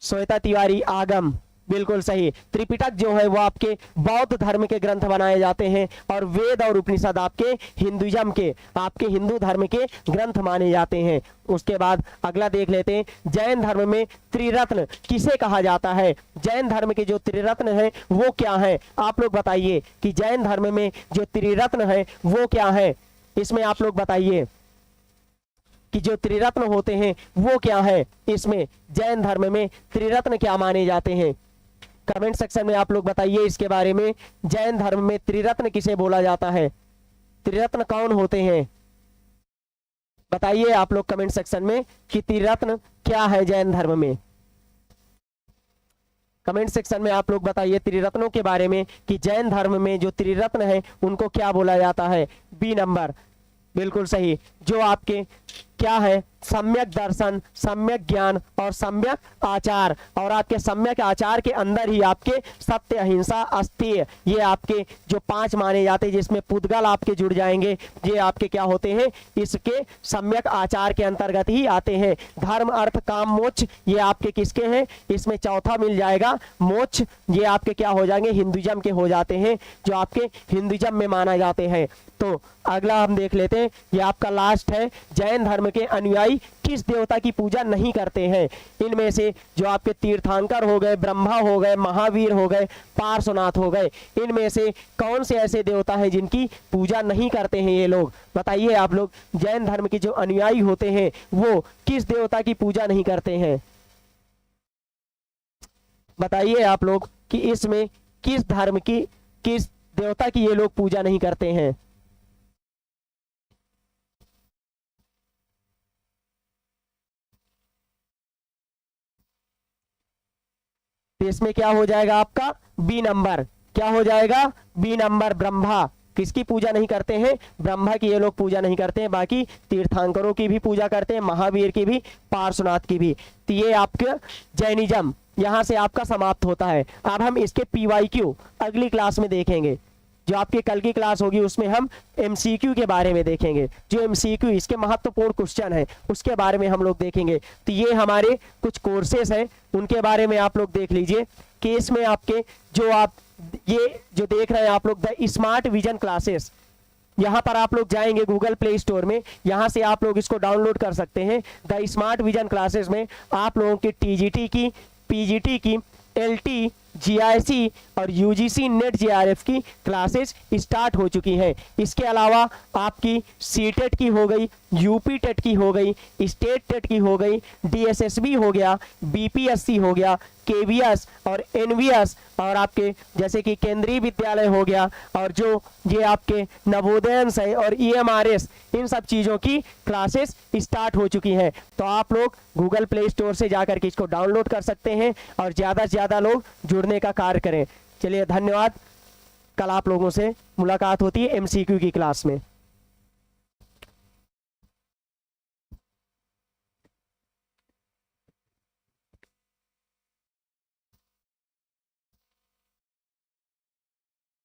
श्वेता तिवारी, आगम, बिल्कुल सही। त्रिपिटक जो है वो आपके बौद्ध धर्म के ग्रंथ बनाए जाते हैं और वेद और उपनिषद आपके हिंदुइज्म के, आपके हिंदू धर्म के ग्रंथ माने जाते हैं। उसके बाद अगला देख लेते हैं, जैन धर्म में त्रिरत्न किसे कहा जाता है? जैन धर्म के जो त्रिरत्न है वो क्या है? आप लोग बताइए कि जैन धर्म में जो त्रिरत्न है वो क्या है? इसमें आप लोग बताइए कि जो त्रिरत्न होते हैं वो क्या है? इसमें जैन धर्म में त्रिरत्न क्या माने जाते हैं? कमेंट सेक्शन में आप लोग बताइए इसके बारे में। जैन धर्म में त्रिरत्न किसे बोला जाता है? त्रिरत्न कौन होते हैं? बताइए आप लोग कमेंट सेक्शन में कि त्रिरत्न क्या है जैन धर्म में। कमेंट सेक्शन में आप लोग बताइए त्रिरत्नों के बारे में कि जैन धर्म में जो त्रिरत्न है उनको क्या बोला जाता है? बी नंबर, बिल्कुल सही। जो आपके क्या है? सम्यक दर्शन, सम्यक ज्ञान और सम्यक आचार। और आपके सम्यक आचार के अंदर ही आपके सत्य, अहिंसा, अस्तेय, ये आपके जो 5 माने जाते हैं, जिसमें पुद्गल आपके जुड़ जाएंगे, ये आपके क्या होते हैं? इसके सम्यक आचार के अंतर्गत ही आते हैं। धर्म, अर्थ, काम, मोक्ष, ये आपके किसके हैं? इसमें चौथा मिल जाएगा मोक्ष। ये आपके क्या हो जाएंगे? हिंदुइज्म के हो जाते हैं, जो आपके हिंदुइज्म में माना जाते हैं। तो अगला हम देख लेते हैं, ये आपका लास्ट है, जैन धर्म के अनुयायी किस देवता की पूजा नहीं करते हैं? इनमें से जो आपके तीर्थंकर हो गए, ब्रह्मा हो गए, महावीर हो गए, पार्श्वनाथ हो गए, इनमें से कौन से ऐसे देवता हैं जिनकी पूजा नहीं करते हैं ये लोग? बताइए आप लोग, जैन धर्म के जो अनुयायी होते हैं वो किस देवता की पूजा नहीं करते हैं? बताइए आप लोग कि इसमें किस धर्म की, किस देवता की ये लोग पूजा नहीं करते हैं? तो इसमें क्या हो जाएगा आपका? B number. क्या हो जाएगा? B number, Brahma. किसकी पूजा नहीं करते हैं? ब्रह्मा की ये लोग पूजा नहीं करते हैं। बाकी तीर्थंकरों की भी पूजा करते हैं, महावीर की भी, पार्श्वनाथ की भी। तो ये आपका जैनिज्म यहां से आपका समाप्त होता है। अब हम इसके PYQ अगली क्लास में देखेंगे। जो आपकी कल की क्लास होगी उसमें हम MCQ के बारे में देखेंगे। जो MCQ इसके महत्वपूर्ण क्वेश्चन है उसके बारे में हम लोग देखेंगे। तो ये हमारे कुछ कोर्सेस हैं, उनके बारे में आप लोग देख लीजिए कि इसमें आपके जो आप ये जो देख रहे हैं आप लोग, द स्मार्ट विजन क्लासेस, यहाँ पर आप लोग जाएंगे गूगल प्ले स्टोर में, यहाँ से आप लोग इसको डाउनलोड कर सकते हैं। द स्मार्ट विजन क्लासेस में आप लोगों की TGT की, PGT की, LT, GIC और UGC नेट JRF की क्लासेस स्टार्ट हो चुकी हैं। इसके अलावा आपकी CTET की हो गई, UP टेट की हो गई, स्टेट टेट की हो गई, DSSB हो गया, BPSC हो गया, KVS और NVS और आपके जैसे कि केंद्रीय विद्यालय हो गया, और जो ये आपके नवोदयन है और EMRS, इन सब चीज़ों की क्लासेस स्टार्ट हो चुकी हैं। तो आप लोग गूगल प्ले स्टोर से जाकर के इसको डाउनलोड कर सकते हैं और ज़्यादा से ज़्यादा लोग जुड़ने का कार्य करें। चलिए धन्यवाद। कल आप लोगों से मुलाकात होती है एमसीक्यू की क्लास में।